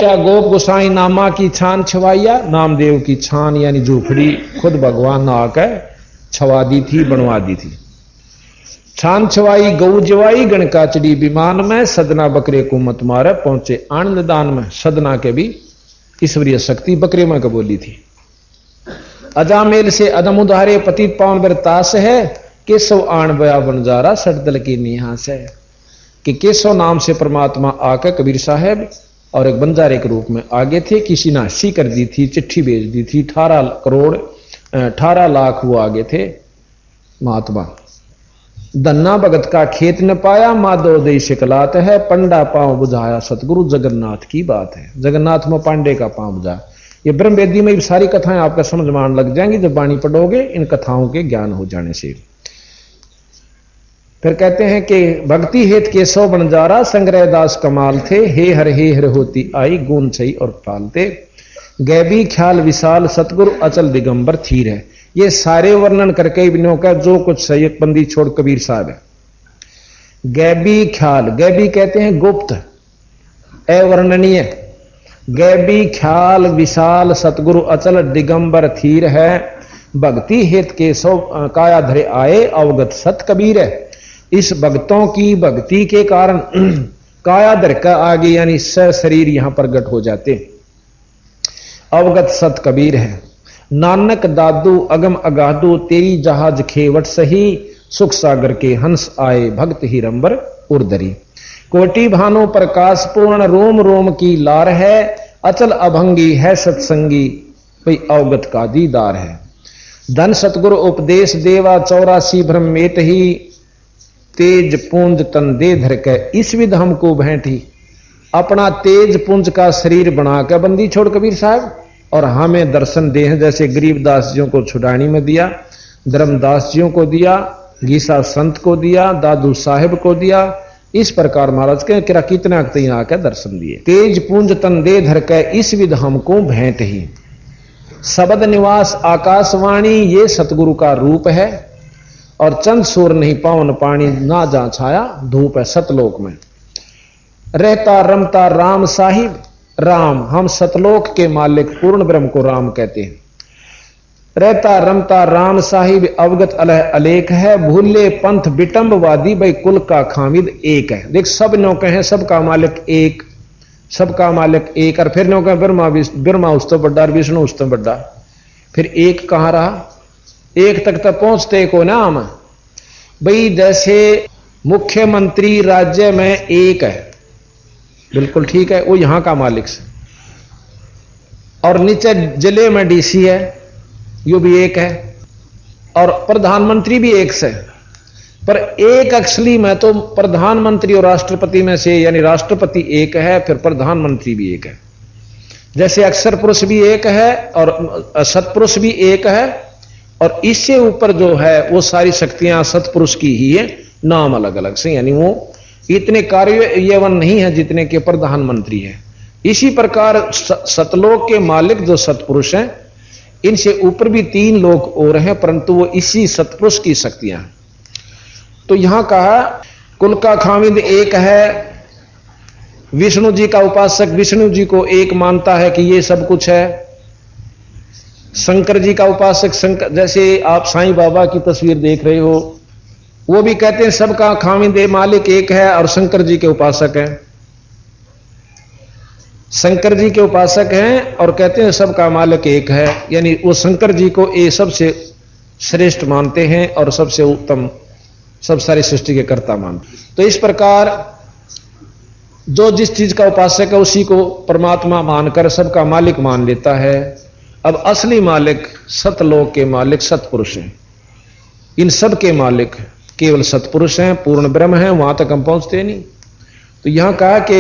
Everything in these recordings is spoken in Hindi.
क्या गोप गोसाई नामा की छान छवाइया, नामदेव की छान यानी झूपड़ी खुद भगवान ने आकर छवा दी थी, बनवा दी थी। छान छवाई गऊ जवाई गण काचड़ी विमान में, सदना बकरे को मत मारे पहुंचे आनंद दान में। सदना के भी ईश्वरीय शक्ति बकरे में बोली थी। अजामेल से अदम उधारे पतित पावन बरतास है, केशव आण बया बनजारा सटदल की निहास है। कि केशव नाम से परमात्मा आकर कबीर साहब और एक बंजारे के रूप में आगे थे। किसी ने हस्सी कर दी थी, चिट्ठी भेज दी थी, 18 लाख वो आगे थे महात्मा। धन्ना भगत का खेत न पाया, माधव दई शिकलात है, पंडा पांव बुझाया सतगुरु जगन्नाथ की बात है। जगन्नाथ में पांडे का पांव बुझा। ये ब्रह्म वेदी में सारी कथाएं आपका समझ में आने लग जाएंगी जब वाणी पढ़ोगे, इन कथाओं के ज्ञान हो जाने से। फिर कहते हैं कि भक्ति हेत केशव बनजारा, संग्रह दास कमाल थे, हे हर होती आई गुण सही और पालते। गैबी ख्याल विशाल सतगुरु अचल दिगंबर थीर है। ये सारे वर्णन करके इब्नों का जो कुछ सैयद बंदी छोड़ कबीर साहब है। गैबी ख्याल, गैबी कहते हैं गुप्त अवर्णनीय। गैबी ख्याल विशाल सतगुरु अचल दिगंबर थीर है, भक्ति हेत केशव काया धरे आए, अवगत सत कबीर है। इस भक्तों की भक्ति के कारण काया धर का आगे यानी शरीर यहां प्रकट हो जाते। अवगत सत कबीर है। नानक दादू अगम अगादू, तेरी जहाज खेवट सही, सुख सागर के हंस आए, भक्त हिरंबर उर्दरी। कोटि भानु प्रकाश पूर्ण, रोम रोम की लार है, अचल अभंगी है सत्संगी, भाई अवगत का दीदार है। धन सतगुरु उपदेश देवा, 84 ब्रह्मेत ही, तेज पुंज तन दे धर के, इस विध हमको भेंटी। अपना तेज पुंज का शरीर बनाकर बंदी छोड़ कबीर साहब और हमें दर्शन दे हैं। जैसे गरीबदास जियों को छुड़ानी में दिया, धर्मदास जियों को दिया, गीसा संत को दिया, दादू साहिब को दिया, इस प्रकार महाराज के किरा कितना आकर दर्शन दिए। तेज पुंज तन दे धर के, इस विध हमको भेंट ही। शब्द निवास आकाशवाणी, ये सतगुरु का रूप है। और चंद सूर नहीं पावन पानी, ना जा छाया धूप है सतलोक में। रहता रमता राम साहिब, राम हम सतलोक के मालिक पूर्ण ब्रह्म को राम कहते हैं। रहता रमता राम साहिब, अवगत अलह अलेख है, भूले पंथ विटंबवादी, भाई कुल का खामिद एक है। देख सब नो कहें सबका मालिक एक, सबका मालिक एक। और फिर नो कहें ब्रह्मा उस तो बड्डा, विष्णु उस तो बड्डा, फिर एक कहां रहा? एक तक तो पहुंचते को ना हम भाई। जैसे मुख्यमंत्री राज्य में एक है, बिल्कुल ठीक है, वो यहां का मालिक से। और नीचे जिले में डीसी है, यो भी एक है। और प्रधानमंत्री भी एक से। पर एक असली में तो प्रधानमंत्री और राष्ट्रपति में से, यानी राष्ट्रपति एक है, फिर प्रधानमंत्री भी एक है। जैसे अक्षर पुरुष भी एक है और सत्पुरुष भी एक है, और इससे ऊपर जो है वो सारी शक्तियां सत्पुरुष की ही है, नाम अलग अलग से, यानी वो इतने कार्यवन नहीं है जितने के प्रधानमंत्री है। इसी प्रकार सतलोक के मालिक जो सत्पुरुष हैं, इनसे ऊपर भी 3 लोग और हैं, परंतु वो इसी सत्पुरुष की शक्तियां। तो यहां कहा कुल का खामिद एक है। विष्णु जी का उपासक विष्णु जी को एक मानता है कि ये सब कुछ है। शंकर जी का उपासक शंकर, जैसे आप साईं बाबा की तस्वीर देख रहे हो, वो भी कहते हैं सबका खामिद मालिक एक है, और शंकर जी के उपासक हैं। शंकर जी के उपासक हैं और कहते हैं सबका मालिक एक है, यानी वो शंकर जी को ये सबसे श्रेष्ठ मानते हैं और सबसे उत्तम, सब सारी सृष्टि के कर्ता मानते। तो इस प्रकार जो जिस चीज का उपासक है उसी को परमात्मा मानकर सबका मालिक मान लेता है। अब असली मालिक सतलोक के मालिक सतपुरुष हैं। इन सब के मालिक केवल सतपुरुष हैं, पूर्ण ब्रह्म हैं, वहां तक हम पहुंचते नहीं। तो यहां कहा कि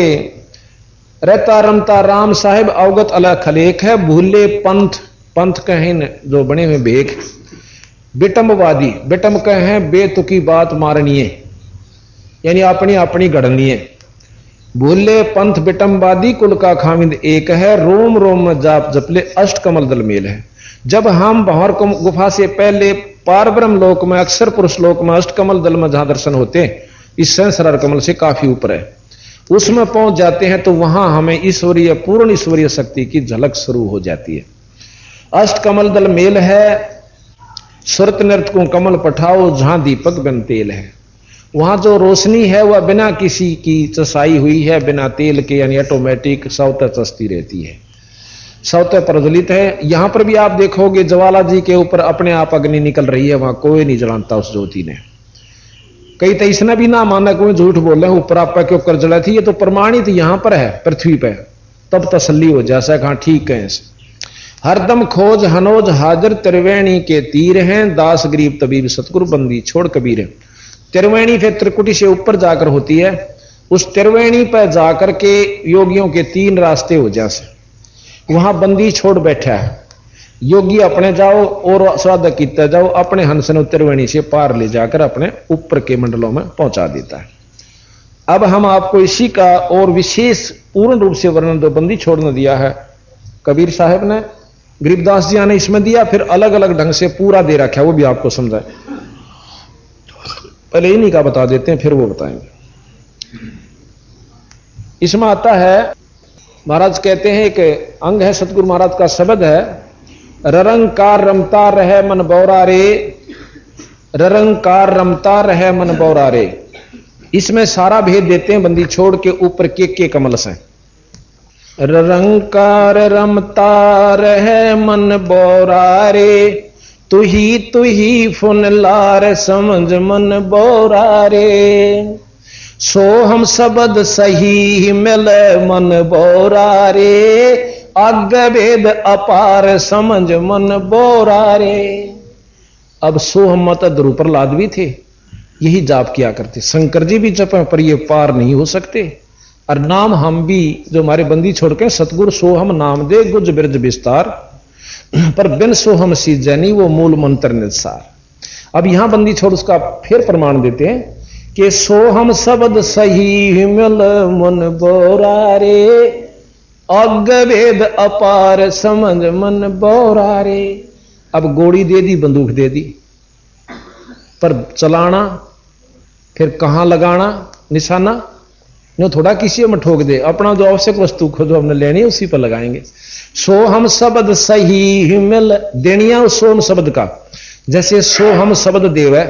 रहता रमता राम साहिब, अवगत अलह खलेक है, भूले पंथ, पंथ कहें जो बने हुए भेख, विटंबवादी, विटंब कहें बेतुकी बात मारनीय, यानी अपनी अपनी गढ़नीय। भूले पंथ विटंबवादी, कुल का खामिद एक है, रोम रोम में जाप जपले, अष्ट कमल दल मेल है। जब हम भंवर गुफा से पहले पार ब्रह्म लोक में, अक्षर पुरुष लोक में, अष्ट कमल दल में जहां दर्शन होते हैं, इस सहस्रार कमल से काफी ऊपर है, उसमें पहुंच जाते हैं तो वहां हमें ईश्वरीय, पूर्ण ईश्वरीय शक्ति की झलक शुरू हो जाती है। अष्ट कमल दल मेल है, सुरत नृत्य को कमल पठाओ, जहां दीपक बिन तेल है। वहां जो रोशनी है वह बिना किसी की चसाई हुई है, बिना तेल के, यानी ऑटोमेटिक स्वतः चसती रहती है, स्वतः प्रज्वलित है। यहां पर भी आप देखोगे ज्वाला जी के ऊपर अपने आप अग्नि निकल रही है, वहां कोई नहीं जलाता उस ज्योति ने। कई तो इसने भी ना माना, कोई झूठ बोल रहे हैं ऊपर आपा के ऊपर जला थी, ये तो प्रमाणित यहां पर है पृथ्वी पर, तब तसल्ली हो जैसा कहा ठीक है। हरदम खोज हनोज हाजर, त्रिवेणी के तीर हैं, दास गरीब तबीब सतगुरु बंदी छोड़ कबीर है। त्रिवेणी फिर त्रिकुटी से ऊपर जाकर होती है, उस त्रिवेणी पर जाकर के योगियों के 3 रास्ते हो जैसे, वहां बंदी छोड़ बैठा है। योगी अपने जाओ और साधक कितना जाओ, अपने हंस ने त्रिवेणी से पार ले जाकर अपने ऊपर के मंडलों में पहुंचा देता है। अब हम आपको इसी का और विशेष पूर्ण रूप से वर्णन दो बंदी छोड़ने दिया है कबीर साहब ने, गरीबदास जी ने इसमें दिया, फिर अलग अलग ढंग से पूरा दे रखा है, वो भी आपको समझाए। पहले इन्हीं का बता देते हैं फिर वो बताएंगे। इसमें आता है, महाराज कहते हैं, एक अंग है सतगुरु महाराज का शब्द है, ररंकार रमता रहे मन बौरा रे, ररंकार रमता रहे मन बौरा रे। इसमें सारा भेद देते हैं बंदी छोड़ के ऊपर के कमल से। ररंकार रमता रहे मन बौरा रे, तू ही फुन लार समझ मन बौरा रे। सो हम शब्द सही मिले मन बौरा रे, अग भेद अपार समझ मन बौरा रे। अब सो हम मत ध्रुव प्रहलाद भी थे, यही जाप किया करते। शंकर जी भी जप पर ये पार नहीं हो सकते। और नाम हम भी जो हमारे बंदी छोड़ के सतगुरु सो हम नाम दे गुज बिरज विस्तार, पर बिन सो हम सीजनी वो मूल मंत्र निसार। अब यहां बंदी छोड़ उसका फिर प्रमाण देते हैं कि सो हम शब्द सही मिल मन बौरा रे, अग भेद अपार समझ मन बौरा रे। अब गोली दे दी, बंदूक दे दी, पर चलाना फिर कहां लगाना निशाना, नो थोड़ा किसी में ठोक दे, अपना जो आवश्यक वस्तु खुद हमने लेनी है उसी पर लगाएंगे। सो हम शब्द सही मिल, देनिया उस सोम शब्द का, जैसे सो हम शब्द देव है।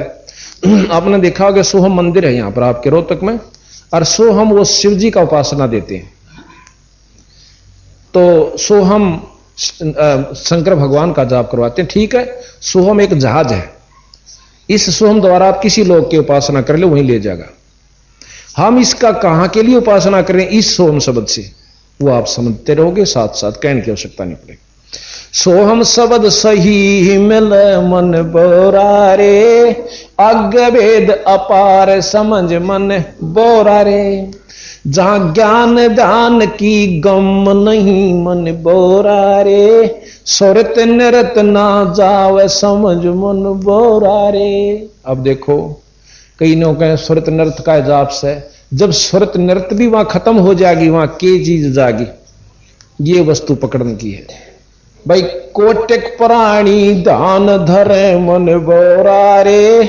आपने देखा होगा सोहम मंदिर है यहां पर आपके रोहतक में, और सोहम वो शिव जी का उपासना देते हैं, तो सोहम शंकर भगवान का जाप करवाते हैं। ठीक है, सोहम एक जहाज है, इस सोहम द्वारा आप किसी लोग की उपासना कर ले वहीं ले जाएगा। हम इसका कहां के लिए उपासना करें इस सोहम शब्द से, वो आप समझते रहोगे, साथ साथ कहने की आवश्यकता नहीं पड़ेगी। सोहम शब्द सही मिल मन बौरा रे, अग भेद अपार समझ मन बौरा रे। जहां ज्ञान ध्यान की गम नहीं मन बौरा रे, सुरत नृत ना जावे समझ मन बौरा रे। अब देखो कई लोग कहें सुरत नृत का जाप से, जब सुरत नृत भी वहां खत्म हो जाएगी, वहां के चीज जाएगी, ये वस्तु पकड़ने की है भाई। कोटिक प्राणी दान धरे मन बौरा रे,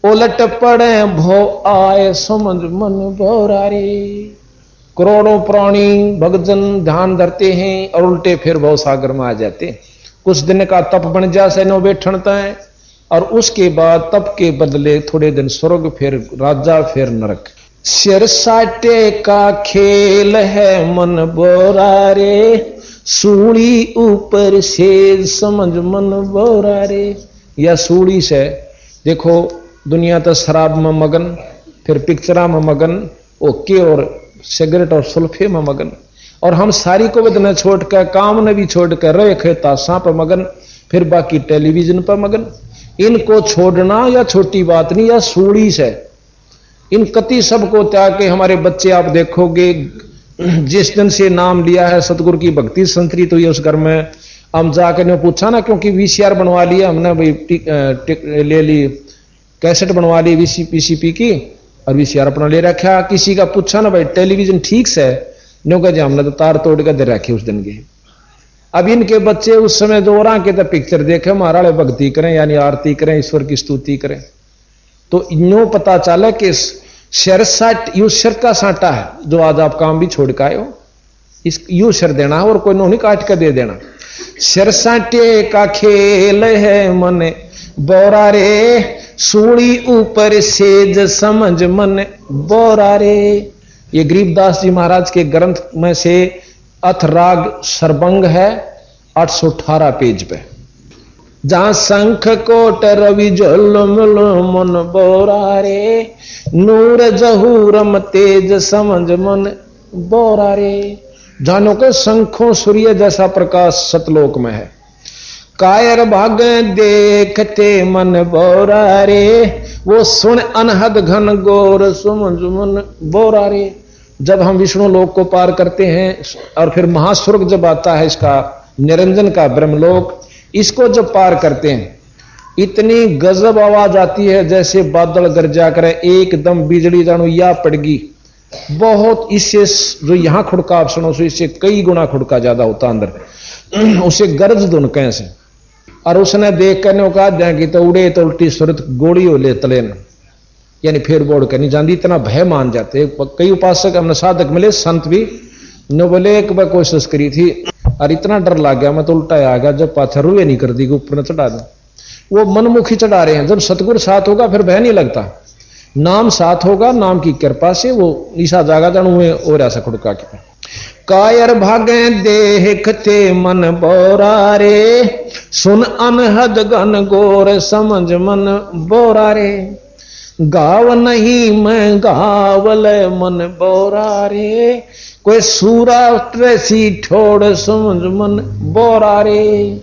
उलट पड़े भो आए समझ मन बौरा रे। करोड़ों प्राणी भक्तजन ध्यान धरते हैं और उल्टे फिर भव सागर में आ जाते। कुछ दिन का तप बन जा से नो बैठनता है, और उसके बाद तप के बदले थोड़े दिन स्वर्ग, फिर राजा, फिर नरक। सिर साटे का खेल है मन बौरा रे, सूली ऊपर से समझ मन बौरा रे। या सूली से देखो दुनिया तो शराब में मगन, फिर पिक्चरा में मगन, ओके, और सिगरेट और सुल्फे में मगन, और हम सारी को बदना छोड़ कर, काम ने भी छोड़ कर रहे खेता सांप मगन, फिर बाकी टेलीविजन पर मगन। इनको छोड़ना या छोटी बात नहीं, या सूली से इन कति सबको त्याग के हमारे बच्चे, आप देखोगे जिस दिन से नाम लिया है सतगुरु की भक्ति संतरित हुई उस घर में, हम जाकर ने पूछा ना, क्योंकि वीसीआर बनवा लिया हमने भाई, ले ली कैसेट बनवा ली पीसीपी की, और वीसीआर अपना ले रखा। किसी का पूछा ना भाई टेलीविजन ठीक से, नो कह हमने तो तार तोड़ कर दे रखे उस दिन के। अब इनके बच्चे उस समय दोरा के तो पिक्चर देखे, महाराज भक्ति करें यानी आरती करें, ईश्वर की स्तुति करें, तो इनो पता चला कि सिर साट यू सिर का साटा है जो आज आप काम भी छोड़ के आए हो, इस यू सिर देना है और कोई नोनी काट कर दे देना। सिर साटे का खेल है मन बोरा रे, सूली ऊपर सेज समझ मन बोरा रे। ये गरीबदास जी महाराज के ग्रंथ में से अथराग सरबंग है 818 पेज पे। जहां शंख कोट रवि झुलमुल मन बोरा रे, नूर जहूरम तेज समझ मन बोरा रे। जानो के शंखों सूर्य जैसा प्रकाश सतलोक में है। कायर भाग देखते मन बोरा रे, वो सुन अनहद घन गोर समझ मन बोरा रे। जब हम विष्णु लोक को पार करते हैं और फिर महास्वर्ग जब आता है इसका निरंजन का ब्रह्मलोक, इसको जब पार करते हैं इतनी गजब आवाज आती है जैसे बादल गरजा करे, एकदम बिजली जानो या पड़गी बहुत। इससे जो यहां खुड़का आप सुनो सो इससे कई गुना खुड़का ज्यादा होता अंदर, उसे गरज दुन कैसे। और उसने देख करने कहा जाएगी तो उड़े तो उल्टी सूरत गोड़ी हो ले तलेन, यानी फेर बोड़ करनी जाती, इतना भय मान जाते। कई उपासक हमने साधक मिले संत भी न बोले एक बार कोशिश करी थी और इतना डर लग गया मैं तो उल्टा आ गया, जब पाथर रुए नहीं कर दी कि ऊपर न चढ़ा दो। वो मनमुखी चढ़ा रहे हैं। जब सतगुरु साथ होगा फिर भय नहीं लगता, नाम साथ होगा, नाम की कृपा से वो ईसा जागा जानू और ऐसा खुड़का के। कायर भागे देखते मन बोरा रे, सुन अनहद घन गोर समझ मन बोरा रे। गाव नहीं मैं गावल मन बोरा रे, कोई सूरा ट्रेसी ठोड़ समझ मन बोरा रे।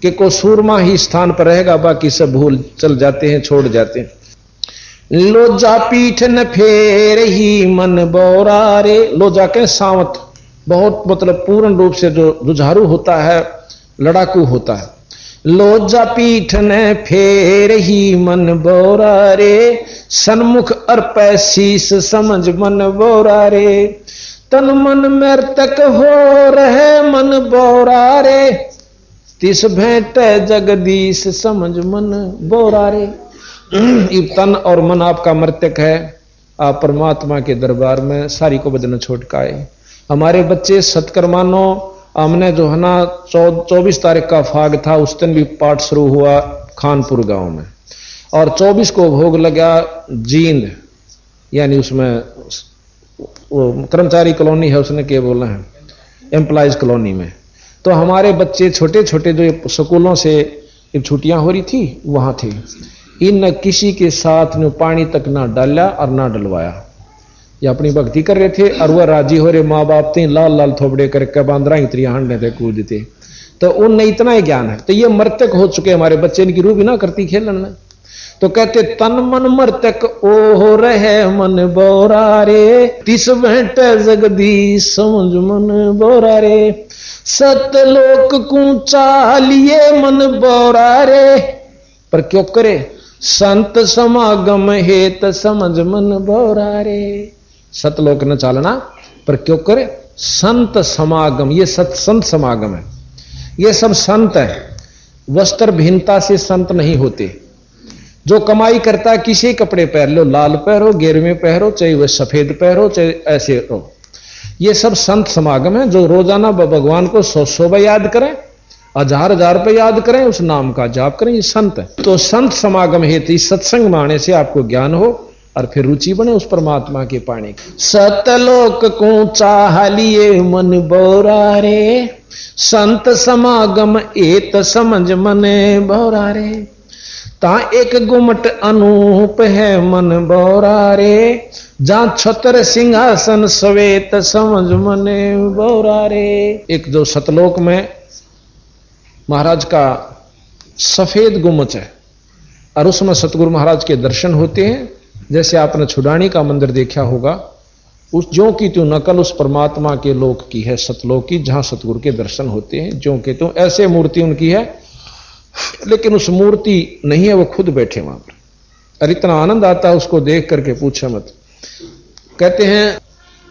कि को सूरमा ही स्थान पर रहेगा, बाकी सब भूल चल जाते हैं, छोड़ जाते हैं। लोजा पीठ न फेर ही मन बोरा रे। लोजा के सावत बहुत मतलब पूर्ण रूप से जो जुझारू होता है, लड़ाकू होता है। लोजा पीठ न फेर ही मन बोरा रे, सन्मुख अर्पै शीस समझ मन बोरा रे। तन मन मृतक हो रहे मन बोरा रे, तिस भेंट जगदीश समझ मन बोरा रे। तन और मन आपका मृतक है, आप परमात्मा के दरबार में सारी को बदन छोड़ के आए। हमारे बच्चे सत्कर्मानो, हमने जो है ना 24 तारीख का फाग था उस दिन भी पाठ शुरू हुआ खानपुर गांव में, और 24 को भोग लगा जींद, यानी उसमें वो कर्मचारी कॉलोनी है, उसने क्या बोलना है एम्प्लॉयज कॉलोनी में। तो हमारे बच्चे छोटे छोटे जो स्कूलों से छुट्टियां हो रही थी वहां थे, इन किसी के साथ ने पानी तक ना डाला और ना डलवाया। ये अपनी भक्ति कर रहे थे और वह राजी हो रहे, माँ बाप थे लाल लाल थोबड़े करके बांद्रा इतरी हांडने थे कूदते, तो उनने इतना ही ज्ञान है। तो ये मृतक हो चुके हमारे बच्चे, इनकी रूह भी ना करती खेलन में। तो कहते तन मन मृतक ओ रहे मन बोरा रे, तिस भेंट जगदीश समझ मन बोरा रे। सतलोक कूचा लिए मन बोरा रे, पर क्यों करे संत समागम हेत समझ मन बोरा रे। सतलोक न चालना पर क्यों करे संत समागम, ये सत्संत समागम है, ये सब संत है। वस्त्र भिन्नता से संत नहीं होते। जो कमाई करता है किसी कपड़े पहन लो, लाल पहनो, गेरुए पहनो, चाहे वह सफेद पहनो, चाहे ऐसे रहो, ये सब संत समागम है। जो रोजाना भगवान को 100 बार याद करें, 1000 रुपये याद करें, उस नाम का जाप करें, ये संत है। तो संत समागम हेतु सत्संग माने से आपको ज्ञान हो और फिर रुचि बने उस परमात्मा के पाने की। सतलोक को चाह लिए मन बोरा रे, संत समागम एत समझ मने बोरा रे। ता एक गुमट अनूप है मन बोरा रे, जहां छतर सिंहासन श्वेत समझ मने बोरा रे। एक जो सतलोक में महाराज का सफेद गुम्बद है और उसमें सतगुरु महाराज के दर्शन होते हैं। जैसे आपने छुड़ानी का मंदिर देखा होगा, उस ज्यों की त्यों नकल उस परमात्मा के लोक की है, सतलोक की, जहां सतगुरु के दर्शन होते हैं। ज्यों के त्यों ऐसे मूर्ति उनकी है, लेकिन उस मूर्ति नहीं है, वो खुद बैठे वहां पर। और इतना आनंद आता है उसको देख करके पूछे मत। कहते हैं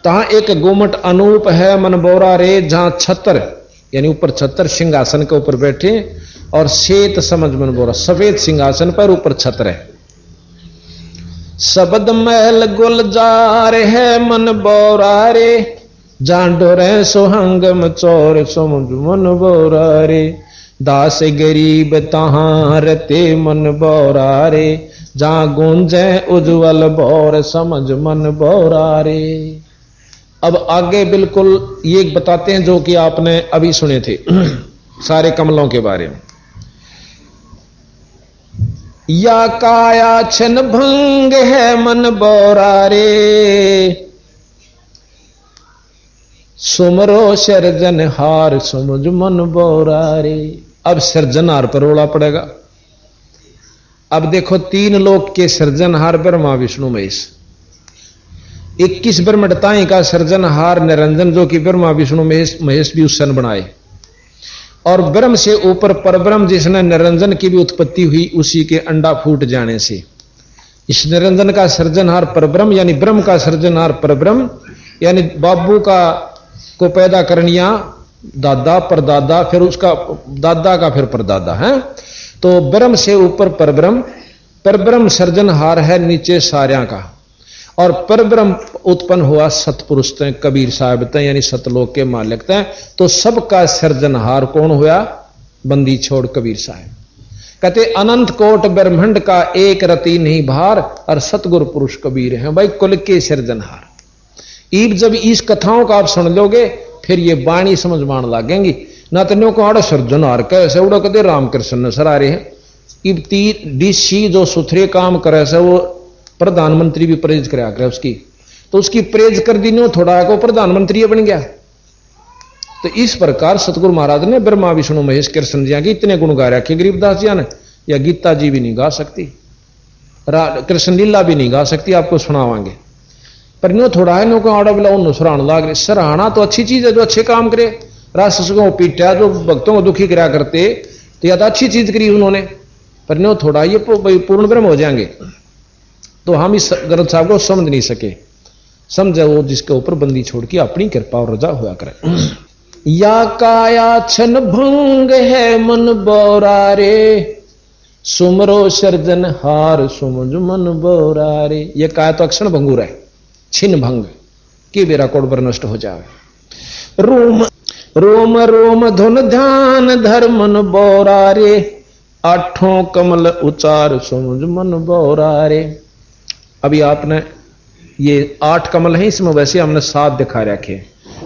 तहां एक गुमट अनूप है मन बोरा रे, जहां छतर यानी ऊपर छतर सिंहासन के ऊपर बैठे, और श्वेत समझ मन बोरा, सफेद सिंहासन पर ऊपर छतर है। शब्द महल गुलजार है मन बोरारे, जान डोरे सुहंगम चोर समुझ मन बोरारे, दास गरीब तहां रते मन बोरारे, जहां गूंजे उज्जवल भौर समझ मन बोरारे। अब आगे बिल्कुल ये बताते हैं जो कि आपने अभी सुने थे सारे कमलों के बारे में। या काया छन भंग है मन बोरारे, सुमरो सृजनहार समझ मन बोरारे। अब सृजनहार पर रोड़ा पड़ेगा। अब देखो तीन लोक के सृजनहार ब्रह्मा विष्णु महेश, 21 ब्रह्मताएं का सृजनहार निरंजन जो कि ब्रह्मा विष्णु महेश भी उस सन बनाए, और ब्रह्म से ऊपर परब्रह्म जिसने निरंजन की भी उत्पत्ति हुई उसी के अंडा फूट जाने से इस निरंजन का सृजनहार परब्रह्म, यानी ब्रह्म का सृजनहार परब्रह्म, यानी बाबू का को पैदा करनिया दादा परदादा, फिर उसका दादा का फिर परदादा है। तो ब्रह्म से ऊपर परब्रह्म, परब्रह्म सृजनहार है नीचे सार्या का, और परब्रह्म उत्पन्न हुआ सतपुरुष तय कबीर साहब तय, यानी सतलोक के मालिक तय। तो सबका सृजनहार कौन हुआ? बंदी छोड़ कबीर साहब। कहते अनंत कोट ब्रह्मांड का एक रति नहीं भार, और सतगुरु पुरुष कबीर हैं भाई कुल के सृजनहार। ईब जब इस कथाओं का आप सुन लोगे फिर ये वाणी समझ मान लागेंगी। ना तो न्यो को सृजनहार कैसे उड़ा कदे रामकृष्ण नसर आ रहे हैं। ईब तीर डीसी जो सुथरे काम करे से वो प्रधानमंत्री भी प्रेज कराया करे उसकी, तो उसकी प्रेज कर दी नो थोड़ा को प्रधानमंत्री बन गया। तो इस प्रकार सतगुरु महाराज ने ब्रह्मा विष्णु महेश कृष्ण जी के इतने गुण गा रखे गरीबदास जी ने, या गीता जी भी नहीं गा सकती, कृष्ण लीला भी नहीं गा सकती, आपको सुनावांगे। पर नो थोड़ा है नो को आड़ा बिला उन सराहना लाग रहे। सराहना तो अच्छी चीज है जो अच्छे काम करे, राष्ट्र को पीटा जो भक्तों को दुखी कराया करते, तो या तो अच्छी चीज करी उन्होंने, पर नो थोड़ा ये पूर्ण ब्रह्म हो जाएंगे। तो हम इस ग्रंथ साहब को समझ नहीं सके। समझे वो जिसके ऊपर बंदी छोड़ के अपनी कृपा और रजा हुआ करे। या काया छन भंग है मन बोरारे, सुमरो सृजन हार सुमझ मन बोरारे। ये काया तो अक्षण भंगुर है, छिन्न भंग कि बेरा कोड नष्ट हो जाए। रोम रोम रोम धुन ध्यान धर मन बोरारे, आठों कमल उचार सुमझ मन बोरारे। अभी आपने ये 8 कमल हैं, इसमें वैसे हमने 7 दिखा रखे,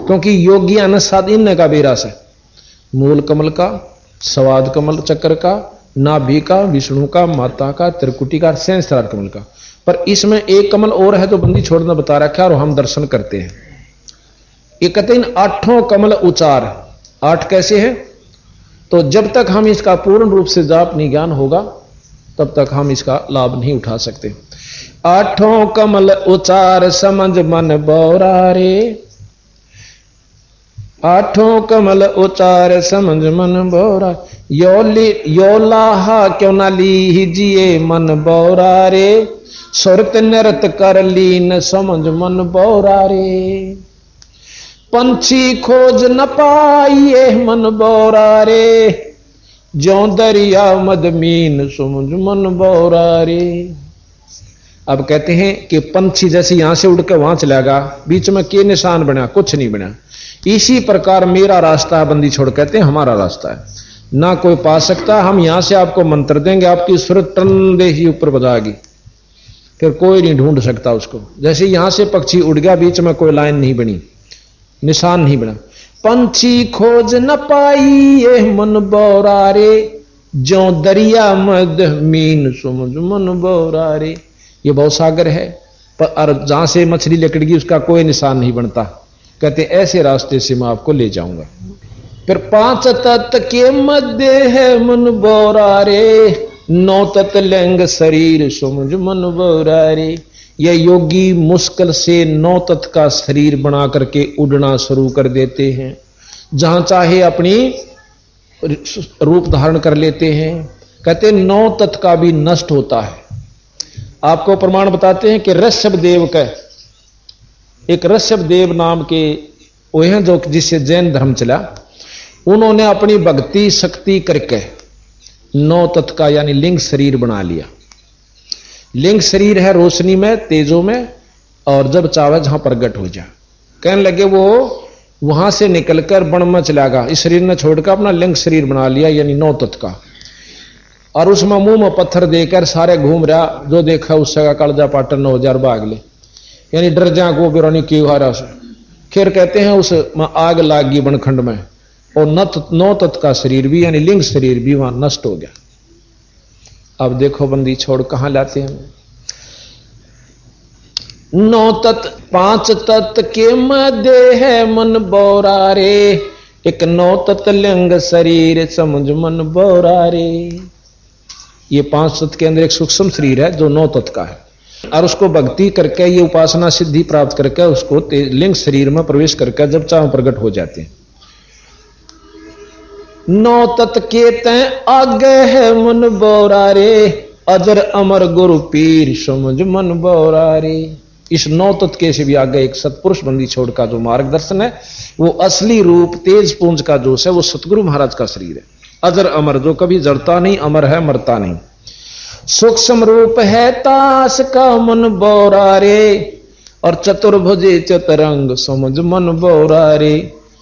क्योंकि योगिया ने 7 इन का बेरास है। मूल कमल का, स्वाद कमल चक्र का, नाभि का, विष्णु का, माता का, त्रिकुटी का, सहस्त्रार कमल का। पर इसमें एक कमल और है तो बंदी छोड़ना बता रखा है, और हम दर्शन करते हैं। ये कहते हैं 8 कमल उचार। 8 कैसे है? तो जब तक हम इसका पूर्ण रूप से जाप नहीं ज्ञान होगा तब तक हम इसका लाभ नहीं उठा सकते। 8 कमल उचार समझ मन बोरारे, 8 कमल उचार समझ मन बोरा। यो लाहा क्यों ना ली जिए मन बोरारे, सुरत नृत कर लीन समझ मन बोरारे। पंछी खोज न पाइए मन बोरारे, ज्यों दरिया मदमीन समझ मन बोरारे। अब कहते हैं कि पंछी जैसे यहां से उड़ के वहां चलेगा, बीच में के निशान बना, कुछ नहीं बना। इसी प्रकार मेरा रास्ता है, बंदी छोड़ कहते हैं हमारा रास्ता है, ना कोई पा सकता। हम यहां से आपको मंत्र देंगे, आपकी सुरत टंडे ही ऊपर बजाएगी, फिर कोई नहीं ढूंढ सकता उसको। जैसे यहां से पक्षी उड़ गया, बीच में कोई लाइन नहीं बनी, निशान नहीं बना। पंछी खोज न पाई मन बोरारे, ज्यों दरिया मद मीन सुमझ मन बोरारे। ये बहुत सागर है, पर जहां से मछली लकड़गी उसका कोई निशान नहीं बनता। कहते ऐसे रास्ते से मैं आपको ले जाऊंगा। फिर 5 तत्व के मध्य है मन बोरारे, 9 तत्व लिंग शरीर सुमझ मन बोरारे। ये योगी मुश्किल से 9 तत्व का शरीर बना करके उड़ना शुरू कर देते हैं, जहां चाहे अपनी रूप धारण कर लेते हैं। कहते 9 तत्व का भी नष्ट होता है। आपको प्रमाण बताते हैं कि ऋषभ देव का एक ऋषभ देव नाम के वो हैं जो जिससे जैन धर्म चला, उन्होंने अपनी भक्ति शक्ति करके 9 तत्व का यानी लिंग शरीर बना लिया। लिंग शरीर है रोशनी में, तेजों में, और जब चाहे जहां प्रगट हो जा। कहने लगे वो वहां से निकलकर वन में चला गया, इस शरीर ने छोड़कर अपना लिंग शरीर बना लिया, यानी 9 तत्व का। और उसमें मुंह में पत्थर देकर सारे घूम रहा, जो देखा उससे का कालजा पाटन 9000 भाग ले, यानी डर जा को बिरानी क्यों हारा से। फिर कहते हैं उस आग लाग गई बनखंड में, और 9 तत्व का शरीर भी यानी लिंग शरीर भी वहां नष्ट हो गया। अब देखो बंदी छोड़ कहां लाते हैं। 9 तत्व 5 तत्व के मध्य है मन बोरा रे, एक 9 तत्व लिंग शरीर समझ मन बोरा रे। ये 5 तत्व के अंदर एक सूक्ष्म शरीर है जो 9 तत्व का है, और उसको भक्ति करके ये उपासना सिद्धि प्राप्त करके उसको लिंग शरीर में प्रवेश करके जब चाहे प्रकट हो जाते हैं। 9 तत्व के तय आगे है मन बोरा रे, अजर अमर गुरु पीर समझ मन बोरा रे। इस 9 तत्व के से भी आगे एक सतपुरुष बंदी छोड़ का जो मार्गदर्शन है, वो असली रूप तेज पुंज का जोश है, वो सतगुरु महाराज का शरीर है। अजर अमर जो कभी जड़ता नहीं, अमर है मरता नहीं। सूक्ष्म रूप है ताश का मन बोरा रे, और चतुर्भुजी चतरंग समझ मन बोरा रे।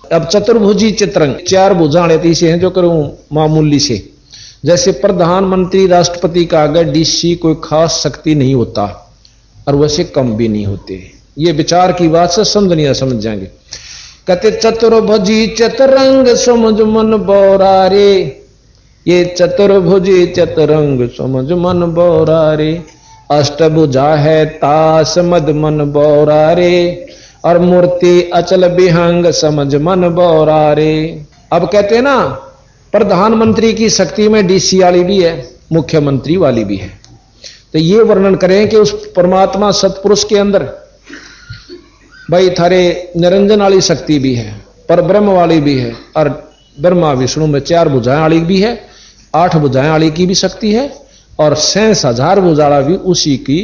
अब चतुर्भुजी चित्रंग 4 भुजाएं ऐसे हैं जो करूं मामूली से, जैसे प्रधानमंत्री राष्ट्रपति का आगे डीसी कोई खास शक्ति नहीं होता, और वैसे कम भी नहीं होते। ये विचार की बात से समझ जाएंगे। कहते चतुर्भुजी चतरंग समझ मन बोरा रे, ये चतुर्भुजी चतरंग समझ मन बोरा रे। अष्टभुजा है तास मद मन बोरा रे, और मूर्ति अचल विहंग समझ मन बोरा रे। अब कहते हैं ना प्रधानमंत्री की शक्ति में डीसी वाली भी है, मुख्यमंत्री वाली भी है। तो ये वर्णन करें कि उस परमात्मा सतपुरुष के अंदर भाई थारे निरंजन वाली शक्ति भी है, पर ब्रह्म वाली भी है, और ब्रह्मा विष्णु में 4 भुजाएं वाली भी है, 8 भुजाएं वाली की भी शक्ति है, और 6000 भुजाला भी उसी की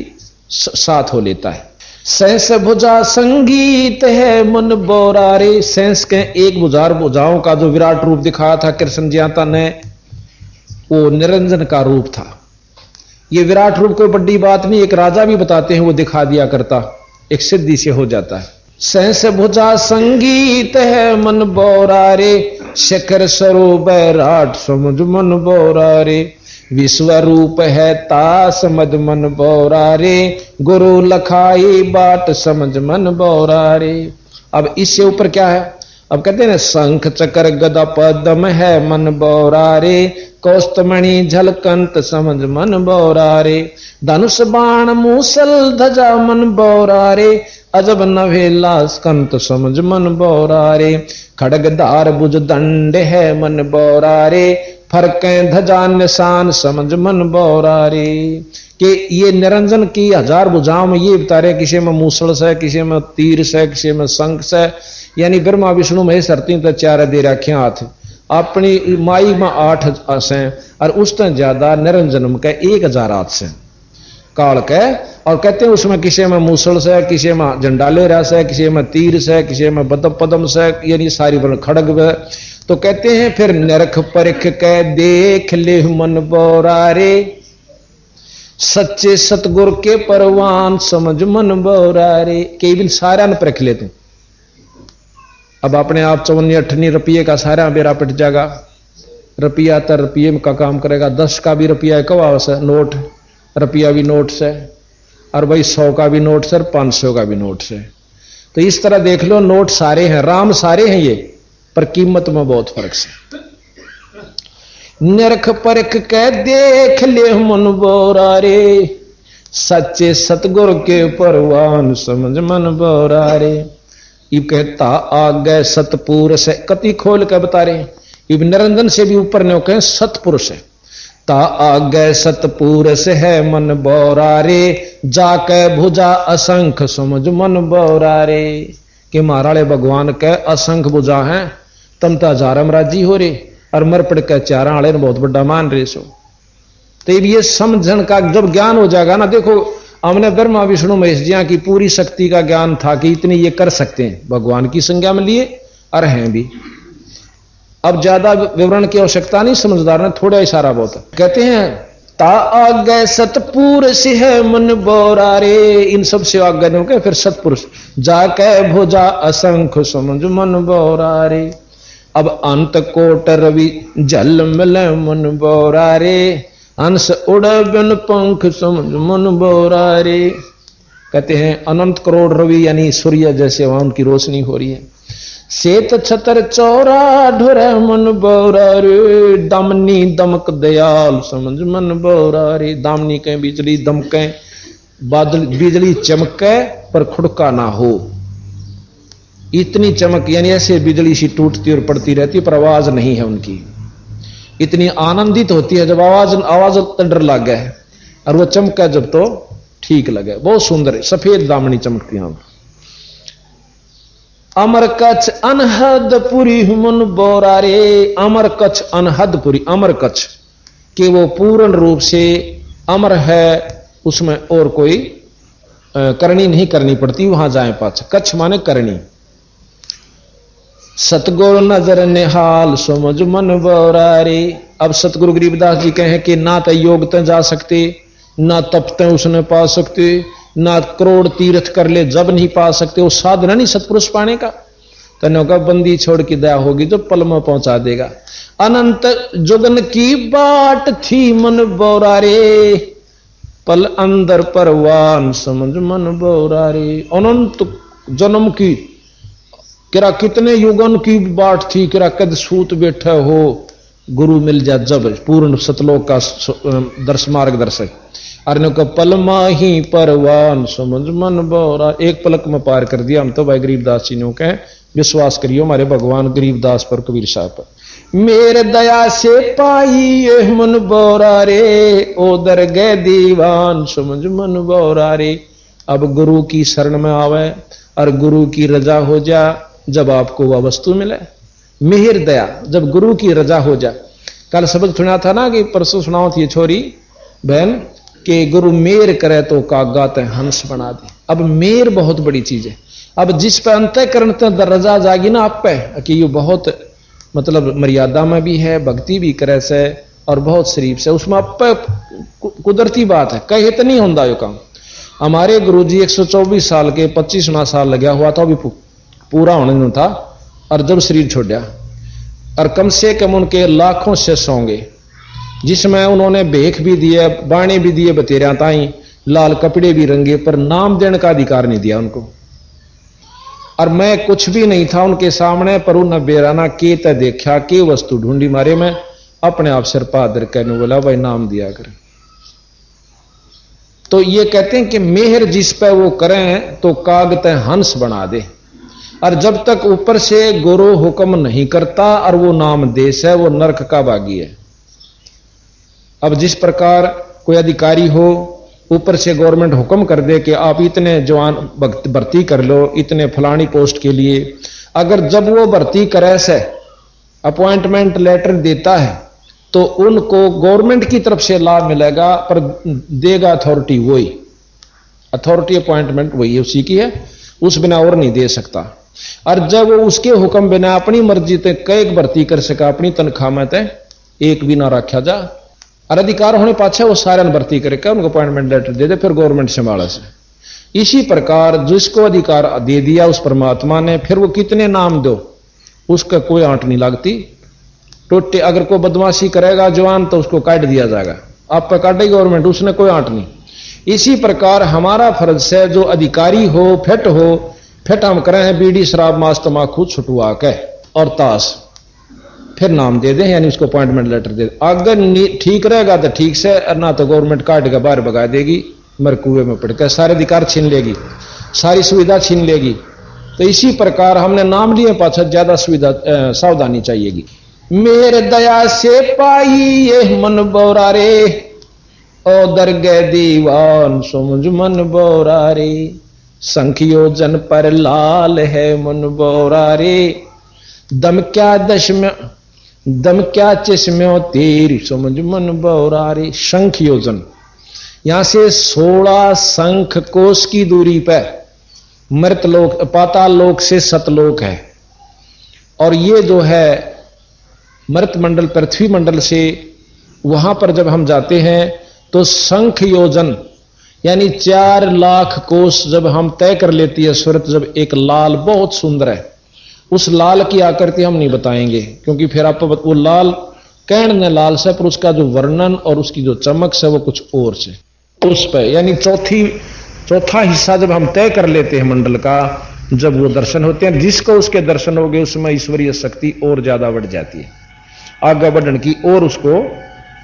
साथ हो लेता है। 6 भुजा संगीत है मन बोरा रे। 6 के 1 भुजाओं का जो विराट रूप दिखाया था कृष्ण ज्ञाता ने, वो निरंजन का रूप था। ये विराट रूप कोई बड़ी बात नहीं, एक राजा भी बताते हैं वो दिखा दिया करता, एक सिद्धि से हो जाता है। 6 भुजा संगीत है मन बोरा रे, शिखर स्वरूप बैराट समझ मन बोरा रे। विश्व रूप है तास मद मन बोरा रे, गुरु लखाई बाट समझ मन बोरा रे। अब इससे ऊपर क्या है? अब कहते हैं ना शंख चक्र गदा पद्म है मन बोरा रे, कौस्तमणि झलकंत समझ मन बोरा रे। धनुष बाण मूसल ध्वजा मन बोरा रे, अजब नवेला स्कंत समझ मन बोरा रे। खड़गधार भुज दंड है मन बोरा रे, फरकें ध्वजा निशान समझ मन बोरा रे। कि ये निरंजन की 1000 भुजाओं में ये बता रहे, किसी में मूसल से, किसी में तीर से, किसी में शंख से, यानी ब्रह्मा विष्णु महेश धरती तो 4 दे रखे हाथ, अपनी माई में 8 से, और उस तक ज्यादा निरंजन में 1000 हाथ से काल के। और कहते हैं उसमें किसी में मूसल से, किसी में जंडालेरा से, किसी में तीर से, किसी में पदम से, यानी सारी बन खड़ग। तो कहते हैं फिर नरख परख के देख ले मन बोरा रे, सच्चे सतगुर के परवान समझ मन बोरा रे। केवल सारा न परख ले तू, अब अपने आप 54 रुपये का सारा बेरा पिट जाएगा। रुपया तो रुपये का काम करेगा, 10 का भी रुपया कवा से नोट, रुपया भी नोट से, और भाई 100 का भी नोट से, 500 का भी नोट से। तो इस तरह देख लो नोट सारे हैं, राम सारे हैं ये, पर कीमत में बहुत फर्क से। निरख परख के देख ले मन बोरा रे, सच्चे सतगुर के परवान समझ मन बोरा रे। इब कहता आगे सतपुरुष से, कति खोल के बता रहे। इब निरंजन से भी ऊपर ने कहे सतपुरुष है। ता आगे सतपुरुष है मन बोरा रे, जाके भुजा असंख समझ मन बोरा रे। कि महाराले भगवान के असंख्य भुजा हैं, तम तो 1000 राजी हो रे, और मर पड़ के 4 आले ने बहुत बड़ा मान रहे सो। तो ये समझन का जब ज्ञान हो जाएगा ना, देखो हमने ब्रह्मा विष्णु महेश जी की पूरी शक्ति का ज्ञान था कि इतने ये कर सकते हैं, भगवान की संज्ञा में लिए और हैं भी। अब ज्यादा विवरण की आवश्यकता नहीं, समझदार ने थोड़ा इशारा बहुत। कहते हैं ता आगे सतपुरुष है मन बोरा रे, इन सब से आगे नहीं के फिर सतपुरुष जाके भोजा असंख्य समझ मन बोरा रे। अब अंत कोट रवि जल मिले मन बोरा रे, अंश उड़ बिन पंख समझ मन बोरा रे। कहते हैं अनंत करोड़ रवि यानी सूर्य जैसे वहां उनकी रोशनी हो रही है। सेत छतर चौरा ढुर मन बोरा रे, दमनी दमक दयाल समझ मन बोरा रे। दामनी के बिजली दमके, बादल बिजली चमके पर खुड़का ना हो, इतनी चमक यानी ऐसे बिजली सी टूटती और पड़ती रहती पर आवाज नहीं है उनकी। इतनी आनंदित होती है जब आवाज डर लग गया है, और वो चमका जब तो ठीक लगे। बहुत सुंदर सफेद दामनी चमकती है। अमर कच्छ अनहदपुरी मन बोरा रे, अमर कच्छ अनहदपुरी, अमर कच्छ कि वो पूर्ण रूप से अमर है, उसमें और कोई करनी नहीं करनी पड़ती, वहां जाए पाछ। कच्छ माने करनी। सतगुरु नजर निहाल समझ मन बोरा रे। अब सतगुरु गरीबदास जी कहें कि ना तो योग ते जा सकते, ना तप ते उसने पा सकते, ना करोड़ तीर्थ कर ले जब नहीं पा सकते, वो साधना नहीं सतपुरुष पाने का। तनो का बंदी छोड़ की दया होगी जो पल में पहुंचा देगा। अनंत जुगन की बाट थी मन बोरा रे, पल अंदर परवान समझ मन बोरा रे। अनंत जन्म की किरा कितने युगन की बाट थी, किरा कद सूत बैठे हो गुरु मिल जा जब, पूर्ण सतलोक का मार्गदर्शक। अरण्य का पल माही परवान समझ मन बोरा। एक पलक में पार कर दिया हम तो भाई गरीबदास जी ने कहे। विश्वास करियो हमारे भगवान गरीबदास पर, कबीर साहब पर। मेरे दया से पाई ये मन बोरा रे, ओ दरगह दीवान समझ मन बोरा रे। अब गुरु की शरण में आवे और गुरु की रजा हो जा, जब आपको वह वस्तु मिले। मिहिर दया, जब गुरु की रजा हो जा। कल सबक सुना था ना कि परसों सुनाओ थी छोरी बहन कि गुरु मेर करे तो कागा ते हंस बना दे। अब मेर बहुत बड़ी चीज है। अब जिस पे अंतःकरण तक रजा जागी ना आप पे कि ये बहुत मतलब मर्यादा में भी है, भक्ति भी करे से और बहुत शरीफ से, उसमें आप पे कुदरती बात है, कहीं तो नहीं होता यो काम। हमारे गुरुजी 124 साल के 25वां साल लगा हुआ था, अभी पूरा होने नहीं था, और जब शरीर छोड़ा और कम से कम उनके लाखों शिष्य होंगे, जिसमें उन्होंने भेख भी दिए, बाणे भी दिए बतेरा ताई, लाल कपड़े भी रंगे, पर नाम देने का अधिकार नहीं दिया उनको। और मैं कुछ भी नहीं था उनके सामने, पर उन बेराना के ते देखा के वस्तु ढूंढी मारे में अपने आप सिर पादर कहने बोला भाई नाम दिया कर। तो ये कहते हैं कि मेहर जिस पे वो करें तो कागते हंस बना दे। और जब तक ऊपर से गुरु हुक्म नहीं करता और वो नाम देश है, वो नरक का बागी है। अब जिस प्रकार कोई अधिकारी हो, ऊपर से गवर्नमेंट हुक्म कर दे कि आप इतने जवान भर्ती कर लो इतने फलानी पोस्ट के लिए, अगर जब वो भर्ती करे से अपॉइंटमेंट लेटर देता है तो उनको गवर्नमेंट की तरफ से लाभ मिलेगा, पर देगा अथॉरिटी वही, अथॉरिटी अपॉइंटमेंट वही उसी की है, उस बिना और नहीं दे सकता। और जब वो उसके हुक्म बिना अपनी मर्जी ते कई भर्ती कर सका, अपनी तनख्वाह में ते एक भी ना रखा जा, और अधिकार होने पाछे वो सारे भर्ती करके उनको अपॉइंटमेंट लेटर दे दे, फिर गवर्नमेंट संभाला से। इसी प्रकार जिसको अधिकार दे दिया उस परमात्मा ने, फिर वो कितने नाम दो उसका कोई आंट नहीं लगती। टोटे अगर कोई बदमाशी करेगा जवान तो उसको काट दिया जाएगा, आप पर काटेगी गवर्नमेंट, उसने कोई आंट नहीं। इसी प्रकार हमारा फर्ज से जो अधिकारी हो फिट हम करें हैं बीड़ी शराब मांस तमाकू छुटवा के और ताश, फिर नाम दे दें यानी उसको अपॉइंटमेंट लेटर दे दे। अगर ठीक रहेगा तो ठीक से, ना तो गवर्नमेंट काट के बाहर भगा देगी, मर कुएं में पड़कर सारे अधिकार छीन लेगी, सारी सुविधा छीन लेगी। तो इसी प्रकार हमने नाम लिए पाछा ज्यादा सुविधा सावधानी चाहिएगी। मेरे दया से पाई ये मन बोरा रे, ओ दरगह दीवान समझ मन बोरा रे। संख्यो जन पर लाल है मन बोरा रे, दम क्या चश्म्यो तीर समझ मन बोरा रे। शंख योजन यहां से 16 शंख कोष की दूरी पर मृत लोक पाताल लोक से सतलोक है, और ये जो है मृत मंडल पृथ्वी मंडल से वहां पर जब हम जाते हैं तो शंख योजन यानी 4 लाख कोस जब हम तय कर लेती है सूरत, जब एक लाल बहुत सुंदर है, उस लाल की आकृति हम नहीं बताएंगे क्योंकि फिर आप वो लाल कहने लाल से, पर उसका जो वर्णन और उसकी जो चमक से वो कुछ और से उस पर, यानी चौथा हिस्सा जब हम तय कर लेते हैं मंडल का, जब वो दर्शन होते हैं, जिसको उसके दर्शन हो गए उसमें ईश्वरीय शक्ति और ज्यादा बढ़ जाती है, आगे बढ़ने की और उसको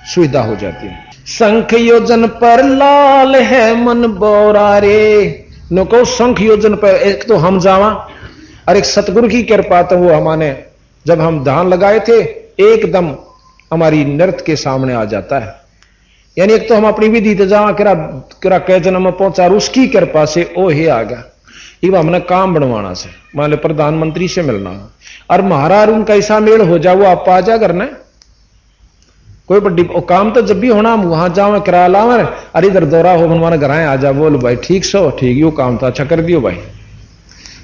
सुविधा हो जाती है। शंख योजन पर लाल है मन बोरा रे, नो को शंख योजन पर एक तो हम जावा और एक सतगुरु की कृपा तो वो हमारे जब हम ध्यान लगाए थे एकदम हमारी नृत्य के सामने आ जाता है। यानी एक तो हम अपनी विधि तो जावा किरा कह जन्म में पहुंचा और उसकी कृपा से ओ हे आ गया। ये हमने काम बनवाना से, मान लो प्रधानमंत्री से मिलना और महाराज उनका ऐसा मेल हो जाओ आप आ जा करना कोई बड़ी काम तो जब भी होना हम वहां जाओ किराया लाओ अरे इधर दौरा हो बनवाना घर आ जा, बोल भाई ठीक सो ठीक यो काम था अच्छा कर दियो भाई।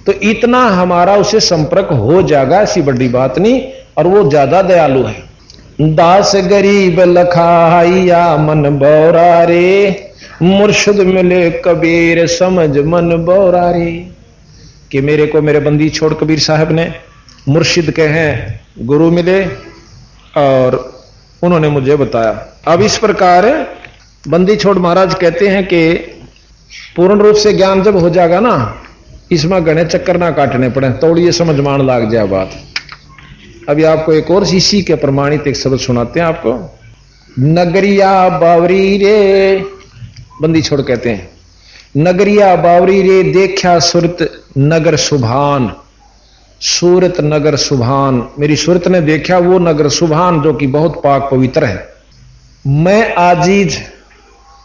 तो इतना हमारा उसे संपर्क हो जाएगा, ऐसी बड़ी बात नहीं, और वो ज्यादा दयालु है। दास गरीब लखाइया मन बौरा रे, मुर्शिद मिले कबीर समझ मन बौरा रे। कि मेरे को मेरे बंदी छोड़ कबीर साहब ने मुर्शिद के हैं, गुरु मिले और उन्होंने मुझे बताया। अब इस प्रकार बंदी छोड़ महाराज कहते हैं कि पूर्ण रूप से ज्ञान जब हो जाएगा ना, इसमें घने चक्कर ना काटने पड़े, तोड़िए समझ मान लाग जाए बात। अभी आपको एक और इसी के प्रमाणित एक शब्द सुनाते हैं आपको। नगरिया बावरी रे, बंदी छोड़ कहते हैं, नगरिया बावरी रे देखा सूरत नगर सुभान, सूरत नगर सुभान, मेरी सूरत ने देखा वो नगर सुभान जो कि बहुत पाक पवित्र है। मैं आजीज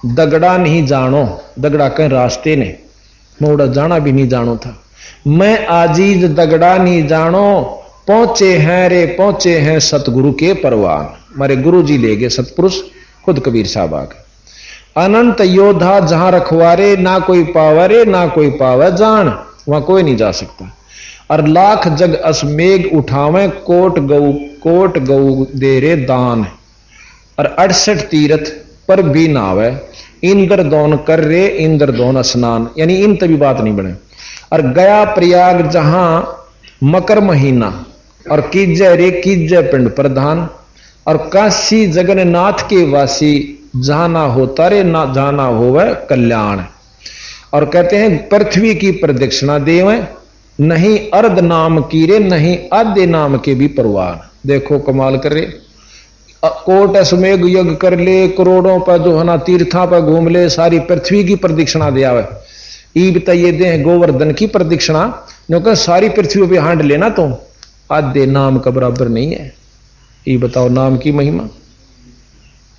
दगड़ा नहीं जानो, दगड़ा कहीं रास्ते ने मोड़ा जाना भी नहीं जानो था। मैं आजीज दगड़ा नहीं जानो, पहुंचे हैं रे पहुंचे हैं सतगुरु के परवान। हमारे गुरु जी ले गए सतपुरुष खुद कबीर साहब आ गए। अनंत योद्धा जहां रखवारे, ना कोई पावरे ना कोई पावे जान, वहां कोई नहीं जा सकता। और लाख जग असमेघ उठावे, कोट गऊ दे रे दान। और 68 तीर्थ पर भी नावे, इंद्र दोन कर रे इंद्र दोन स्नान, यानी इन तभी बात नहीं बने। और गया प्रयाग जहां मकर महीना, और कीजय रे कीजय पिंड प्रधान। और काशी जगन्नाथ के वासी, जहां ना होता रे ना जाना होवे कल्याण। और कहते हैं पृथ्वी की प्रदक्षिणा देवे, नहीं अर्ध नाम की रे नहीं आधे नाम के भी परवान। देखो कमाल कर रे, कोट असमेघ यज्ञ कर ले, करोड़ों पर जो है ना तीर्था पर घूम ले, सारी पृथ्वी की प्रदक्षिणा दे आवे। ई बताइए दे गोवर्धन की प्रदक्षिणा, क्योंकि सारी पृथ्वी पे हांड लेना तो आधे नाम का बराबर नहीं है। ये बताओ नाम की महिमा,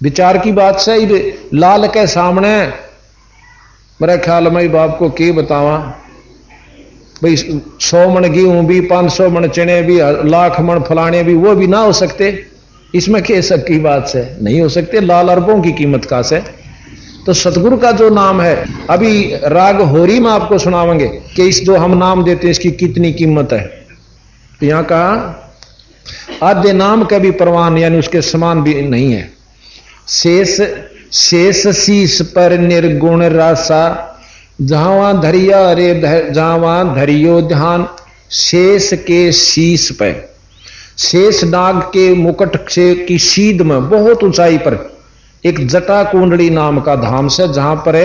विचार की बात से लाल के सामने मेरे ख्याल में बाप को के बतावा भाई, 100 मन गेहूं भी 500 मन चने भी लाख मन फलाने भी वो भी ना हो सकते, इसमें के शक की बात से नहीं हो सकते। लाल अरबों की कीमत का से तो सतगुरु का जो नाम है, अभी राग होरी में आपको सुनावेंगे कि इस जो हम नाम देते हैं इसकी कितनी कीमत है। तो यहां कहा आद्य नाम का भी परवान, यानी उसके समान भी नहीं है। शेष शीस पर निर्गुण रासा, जहां धरिया रे जहां धरियो ध्यान। शेष के शीस पे, शेष नाग के मुकुट से की सीध में बहुत ऊंचाई पर एक जटा कुंडली नाम का धाम से, जहां पर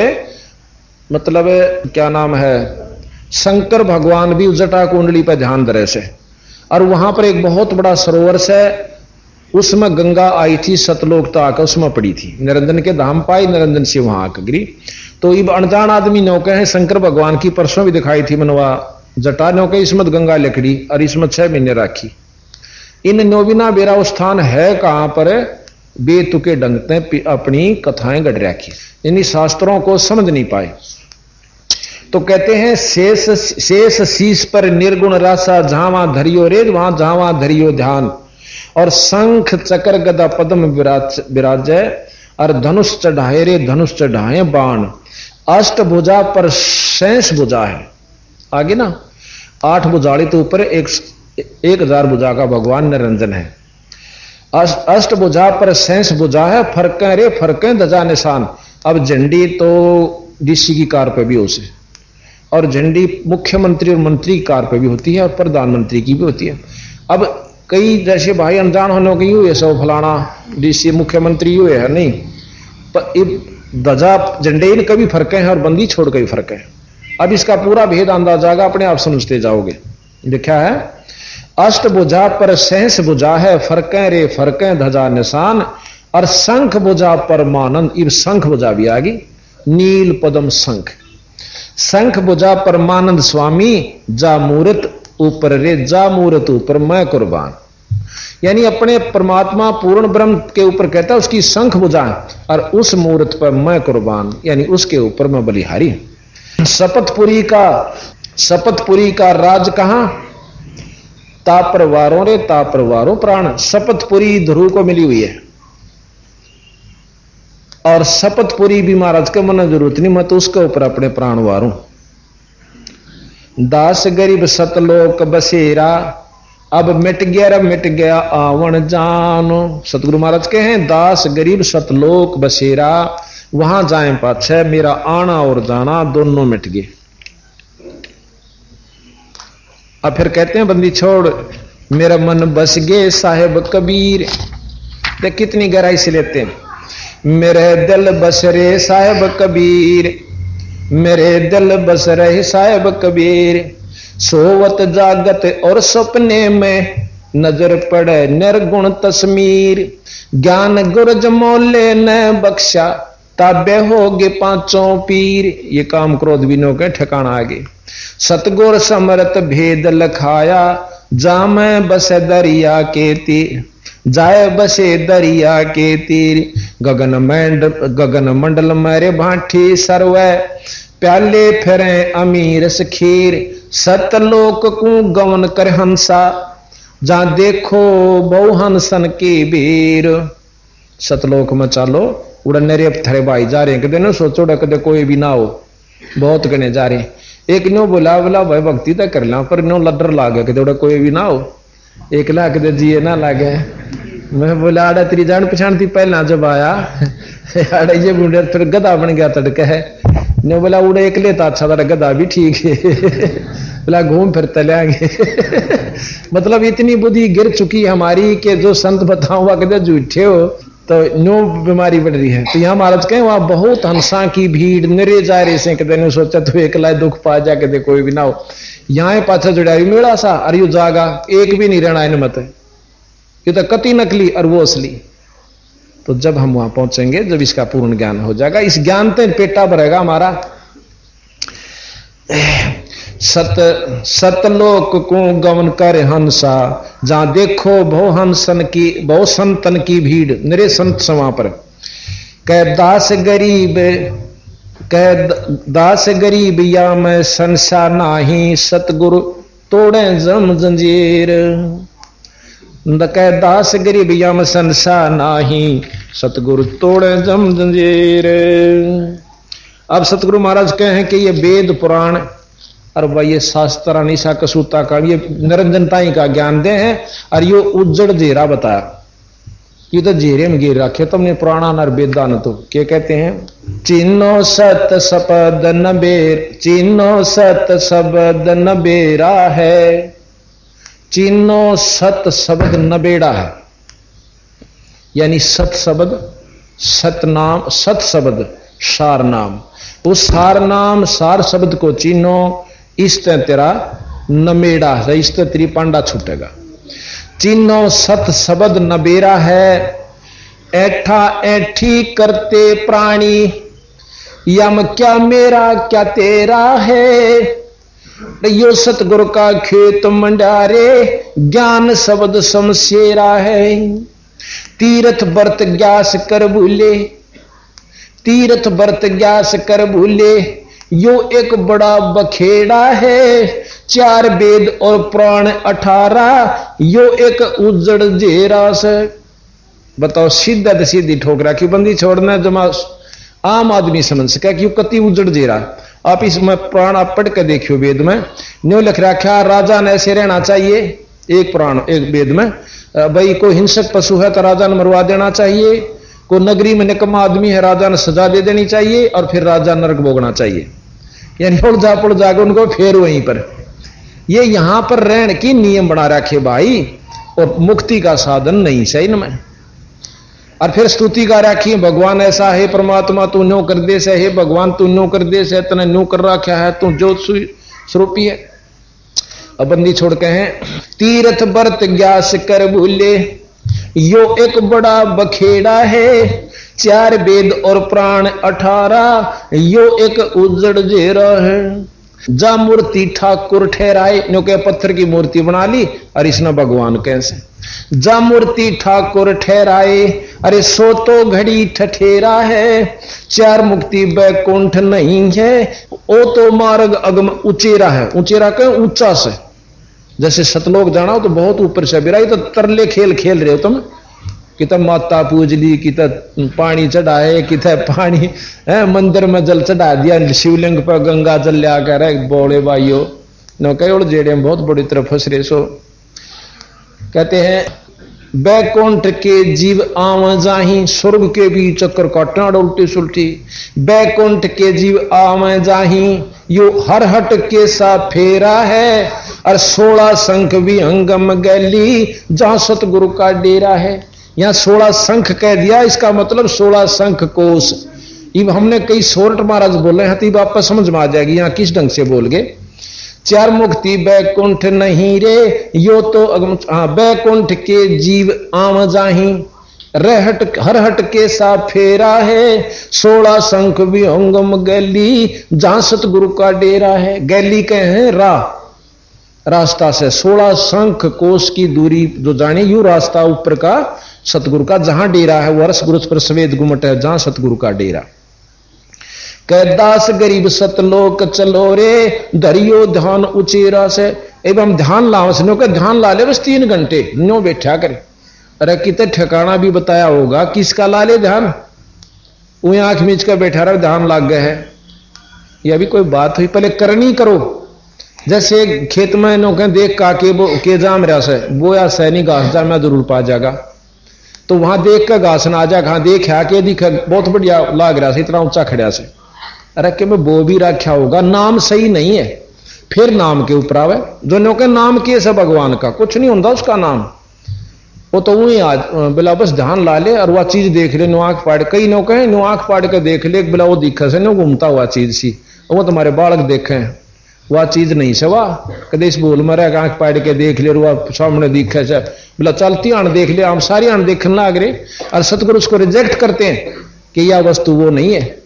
मतलब क्या नाम है, शंकर भगवान भी जटा कुंडली पर ध्यान धरे से। और वहां पर एक बहुत बड़ा सरोवर से, उसमें गंगा आई थी सतलोक तक, उसमें पड़ी थी। निरंजन के धाम पाई, निरंजन से वहां आकर गिरी। तो ये अनजान आदमी नौके हैं, शंकर भगवान की परसों भी दिखाई थी मनवा जटा नौके, इसमें गंगा लकड़ी और इसमें 6 महीने राखी। इन नोबिना बेरा स्थान है कहां पर, बेतुके ढंगते अपनी कथाएं गढ़ रखी, इन शास्त्रों को समझ नहीं पाए। तो कहते हैं शेष शीश पर निर्गुण रासा, जहां धरियो रे वहां जहां धरियो ध्यान। और शंख चक्र गदा पद्म विराजे, और धनुष चढ़ाए रे धनुष चढ़ाए बाण। अष्ट भुजा पर शेष भुजा है, आगे ना 8 भुजाड़ी तो ऊपर 1000 भुजा का भगवान निरंजन है। अष्ट भुजा पर शेष भुजा है, फरके रे फरके ध्वजा निशान। अब झंडी तो डीसी की कार पे भी हो से, और झंडी मुख्यमंत्री और मंत्री की कार पे भी होती है और प्रधानमंत्री की भी होती है। अब कई जैसे भाई अनजान होने की यूं है, सब फलाना डीसी मुख्यमंत्री यूं है नहीं, पर ध्वजा झंडे इनका भी फर्क है और बंदी छोड़ का भी फर्क है। अब इसका पूरा भेद अंदाज आएगा, अपने आप समझते जाओगे। देखा है, अष्टभुजा पर सहस भुजा है, फरकें रे फरकें ध्वजा निशान, और शंख भुजा परमानंद, इब शंख भुजा भी आ गई, नील पदम शंख। शंख भुजा परमानंद स्वामी, जा मूर्त ऊपर रे, जा मूर्त ऊपर मैं कुर्बान। यानी अपने परमात्मा पूर्ण ब्रह्म के ऊपर कहता है उसकी शंख भुजा, और उस मूर्त पर मैं कुर्बान, यानी उसके ऊपर मैं बलिहारी। शपथपुरी का राज कहां, तापरवारों रे तापरवारों प्राण। शपथपुरी ध्रुव को मिली हुई है, और शपथपुरी भी महाराज के मन जरूरत नहीं, मैं तो उसके ऊपर अपने प्राण वारूं। दास गरीब सतलोक बसेरा, अब मिट गया आवन जानो। सतगुरु महाराज के हैं, दास गरीब सतलोक बसेरा, वहां जाए पाछे मेरा आना और जाना दोनों मिट गए। अब फिर कहते हैं बंदी छोड़ मेरा मन बस गए साहेब कबीर। देख कितनी गहराई से लेते हैं, मेरे दिल बस रे साहेब कबीर, मेरे दिल बस रहे साहेब कबीर। सोवत जागत और सपने में नजर पड़े निर्गुण तस्मीर। ज्ञान गुरज मोले ने बख्शा, ताबे होगे पांचों पीर। ये काम क्रोध विनों के ठिकाना आगे। सतगुर समरत भेद लखाया, जामे बसे दरिया के तीर, जाए बसे दरिया के तीर। गगन मंडल मेरे भाठी सरवै, प्याले फिरे अमीर सखीर। सतलोक को गवन कर हंसा, जा देखो बहु हंसन के बीर। सतलोक में चालो उड़ने रे थरे भाई जा रहे, कदे न सोचो कदे कोई भी ना हो, बहुत गने जा रहे। एक नो बोला भाई भक्ति तो कर ला, पर नो लडर लागे कदे उड़ा कोई भी ना हो, एक लाख दे जिए ना लागे। मैं बोला आड़ा तेरी जान पहचान थी पहला जब आया, आड़ा ये बूढ़े फिर गधा बन गया तड़के है। ने बोला उड़े एक लेता अच्छा था, गधा भी ठीक है। बोला घूम फिर तलेंगे। मतलब इतनी बुद्धि गिर चुकी है हमारी कि जो संत बताऊंगा कदे झूठे हो तो नो बीमारी बढ़ रही है। तो यहाँ महाराज कहें वहां बहुत हंसा की भीड़ निरे जा रहे से, कदे ने सोचा तू एक लाए दुख पा जा, कदे कोई भी ना हो। यहाँ पाछा जुड़ा मेड़ा सा अरे जागा एक भी नहीं रहना इन मत, ये तो कति नकली और वो असली। तो जब हम वहां पहुंचेंगे, जब इसका पूर्ण ज्ञान हो जाएगा, इस ज्ञान से पेटा भरेगा हमारा। सतलोक को गमन कर हंसा, जहां देखो बहु हंसन की बहु संतन की भीड़, मेरे संत समा पर। कह दास गरीब या मैं संसा नाही, सतगुरु तोड़े जम जंजीर। कह दास गरीब या मैं संसा नाही, सतगुरु तोड़े जम जंजीर। अब सतगुरु महाराज कहे कि ये वेद पुराण और भाई ये शास्त्र निशा कसूता का ये निरंजनताई का ज्ञान दे हैं, और ये उज्जड़ जेरा बताया। ये तो जेरे में गिर रखे तुमने पुराणा नर वेदा न। तो क्या कहते हैं, चिन्नो सत शब्द नबेर, चिन्नो सत शब्द नबेरा है। चिन्नो सत शब्द नबेड़ा है, यानी सत शब्द सत नाम, सत शब्द सार नाम। उस सार नाम सार शब्द को चिन्हो, इस तेरा नमेड़ा है, इस तेरी पांडा छूटेगा। चिन्हो सत शब्द नबेरा है, ऐठा ऐठी करते प्राणी, यम क्या मेरा क्या तेरा है। यो सतगुरु का खेत मंडारे, ज्ञान शब्द शमशेरा है। तीर्थ व्रत ग्यास कर भूले, तीर्थ व्रत ग्यास कर भूले, यो एक बड़ा बखेड़ा है। चार वेद और पुराण 18, यो एक उज्जड़ जेरा से। बताओ सीधा सीधी ठोकरा की बंदी छोड़ना जमा आम आदमी समझ सका कि कति उज्जड़ जेरा। आप इसमें पुराण आप पढ़ के देखियो, वेद में न्यू लिख रखा राजा ने ऐसे रहना चाहिए। एक पुराण एक वेद में भाई कोई हिंसक पशु है तो राजा ने मरवा देना चाहिए, को नगरी में निकम्मा आदमी है, राजा ने सजा दे देनी चाहिए और फिर राजा नरक भोगना चाहिए, यानी उलझा पुलझा के उनको फेर वहीं पर। ये यहां पर रहने की नियम बना रखे भाई, और मुक्ति का साधन नहीं सही न में। और फिर स्तुति का रखी, भगवान ऐसा है, परमात्मा तू न्यो कर दे से है, भगवान तू न्यो कर दे से, तने न्यो कर रखा है, तू ज्योत स्वरूपी है। अब बंदी छोड़ के हैं, तीर्थ बरत ग्यास कर भूले, यो एक बड़ा बखेड़ा है, 4 वेद और प्राण 18, यो एक उजड़ जेरा है। जा मूर्ति ठाकुर ठहराए, नो के पत्थर की मूर्ति बना ली, और इसने भगवान कैसे जा मूर्ति ठाकुर ठहराए, अरे सो तो घड़ी ठठेरा है, 4 मुक्ति बैकुंठ नहीं है, ओ तो मार्ग अगम उचेरा है। उचेरा कहें ऊंचा से, जैसे सतलोक जाना हो तो बहुत ऊपर से बिरा, तो तरले खेल खेल रहे हो तुम, कित माता पूज ली, कित पानी चढ़ाए, कित पानी मंदिर में जल चढ़ा दिया, शिवलिंग पर गंगा जल लिया कर बोले भाइयों न कई जेड़े बहुत बड़ी तरफ फंस रहे। सो कहते हैं बैकुंठ के जीव आव जाही, स्वर्ग के भी चक्कर काटना उल्टी सुलटी, बैकुंठ के जीव आव जाही, यो हर हट के सा फेरा है, और 16 शंख भी अंगम गैली, जहां सतगुरु का डेरा है। यहां 16 शंख कह दिया, इसका मतलब 16 शंख कोश। अब हमने कई सोरठ महाराज बोले हैं, तो आपको समझ में आ जाएगी यहां किस ढंग से बोल गए। 4 मुक्ति बैकुंठ नहीं रे, यो तो बैकुंठ के जीव आम जाही, रहट हर हट के सा फेरा है, 16 शंख भी अंगम गैली, जहां सतगुरु का डेरा है। गैली कहे हैं रास्ता से 16 शंख कोश की दूरी जो जाने, यू रास्ता ऊपर का सतगुरु का जहां डेरा है, वो रस गुरु पर सवेद गुमट है, जहां सतगुरु का डेरा। कैदास गरीब सतलोक चलो रे, धरियो ध्यान उचेरा से। एवं ध्यान लाओ से, के ध्यान ला ले बस 3 घंटे नो बैठा करे। अरे कितने ठिकाना भी बताया होगा, किसका ला ले ध्यान, वो आंख मीच कर बैठा रहा ध्यान लाग गए है, यह भी कोई बात हुई। पहले करनी करो, जैसे खेत में नो कहें देख का के जाम रहा से वो या सैनी घास जा मैं जरूर पा जाएगा, तो वहां देख कर घास ना आ जा, कहां देख के दिख बहुत बढ़िया लाग रहा से, इतना ऊंचा खड़ा से, अरे के में वो भी रखा होगा, नाम सही नहीं है, फिर नाम के ऊपर आवे। जो नो के नाम के से भगवान का कुछ नहीं होता उसका नाम, वो तो वही आज बिला बस ध्यान ला ले और वह चीज देख ले, नो आंख फाड़, कई नो कहे नो आंख फाड़ के देख ले, बिला वो दिखा से नो घूमता हुआ चीज सी, वो तुम्हारे बालक देखे वह चीज नहीं से, वाह कदे इस बोल में रह आंख फाड़ के देख ले, वह सामने दिखे से बिला चलती आन देख ले, हम सारी आन देखने लाग रहे, और सतगुरु उसको रिजेक्ट करते हैं कि यह वस्तु वो नहीं है।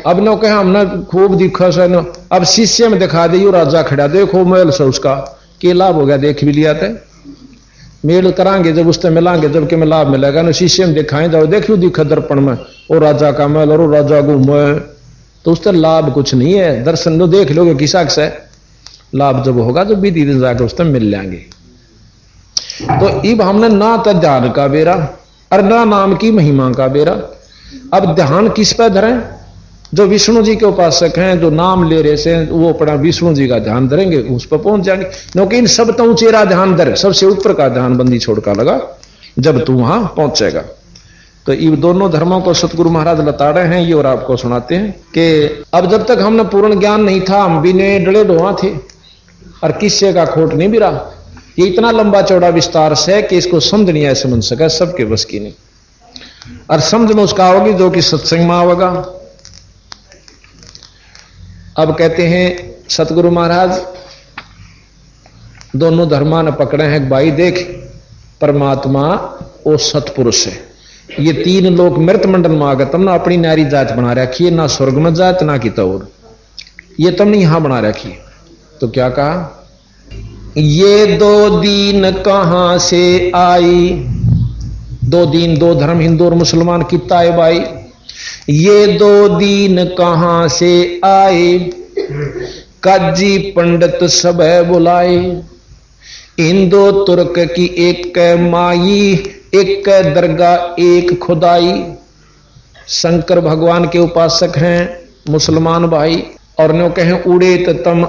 अब नो कहे हमने खूब दिखा से, अब शिष्य में दिखा दे यू राजा खड़ा, देखो मेल से उसका के लाभ हो गया, देख भी लिया था, मेल करांगे जब उससे मिलांगे जब कि में लाभ मिलेगा ना, शीशे में दिखाएं जाओ देखियो दिखा दर्पण में वो राजा का महल और वो राजा घूमे, तो उससे लाभ कुछ नहीं है। दर्शन तो देख लोगे किसा से लाभ जब होगा जब विधि जाकर उससे मिल जाएंगे। तो अब हमने ना तो ध्यान का बेरा और ना नाम की महिमा का बेरा। अब ध्यान किस पर धरें, जो विष्णु जी के उपासक हैं, जो नाम ले रहे से वो अपना विष्णु जी का ध्यान धरेंगे, उस पर पहुंच जाएंगे। क्योंकि इन सब तो ऊंचेरा ध्यान धर, सबसे ऊपर का ध्यान बंदी छोड़ का लगा जब तू वहां पहुंचेगा। तो ये दोनों धर्मों को सतगुरु महाराज बता रहे हैं ये, और आपको सुनाते हैं कि अब जब तक हमने पूर्ण ज्ञान नहीं था, हम भी ने डले ढोआ थे और किससे का खोट नहीं भी रहा। ये इतना लंबा चौड़ा विस्तार से कि इसको समझ नहीं ऐसे मन सका, सबके बस की नहीं, और समझ में उसका होगी जो कि सत्संग में होगा। अब कहते हैं सतगुरु महाराज दोनों धर्मा ने पकड़े हैं, भाई देख परमात्मा और सतपुरुष है, ये 3 लोग मृत मंडल में आकर तुमने अपनी नारी जात बना रखी है, ना स्वर्ग में जात ना की तौर, ये तुमने यहां बना रखी है। तो क्या कहा, ये 2 दीन कहां से आई, 2 दीन 2 धर्म हिंदू और मुसलमान कितना है भाई, ये 2 दीन कहां से आए, काजी पंडित सब बुलाए, हिंदू तुर्क की एक माई, एक दरगाह एक खुदाई। शंकर भगवान के उपासक हैं मुसलमान भाई, और नो कहें उड़े तो तम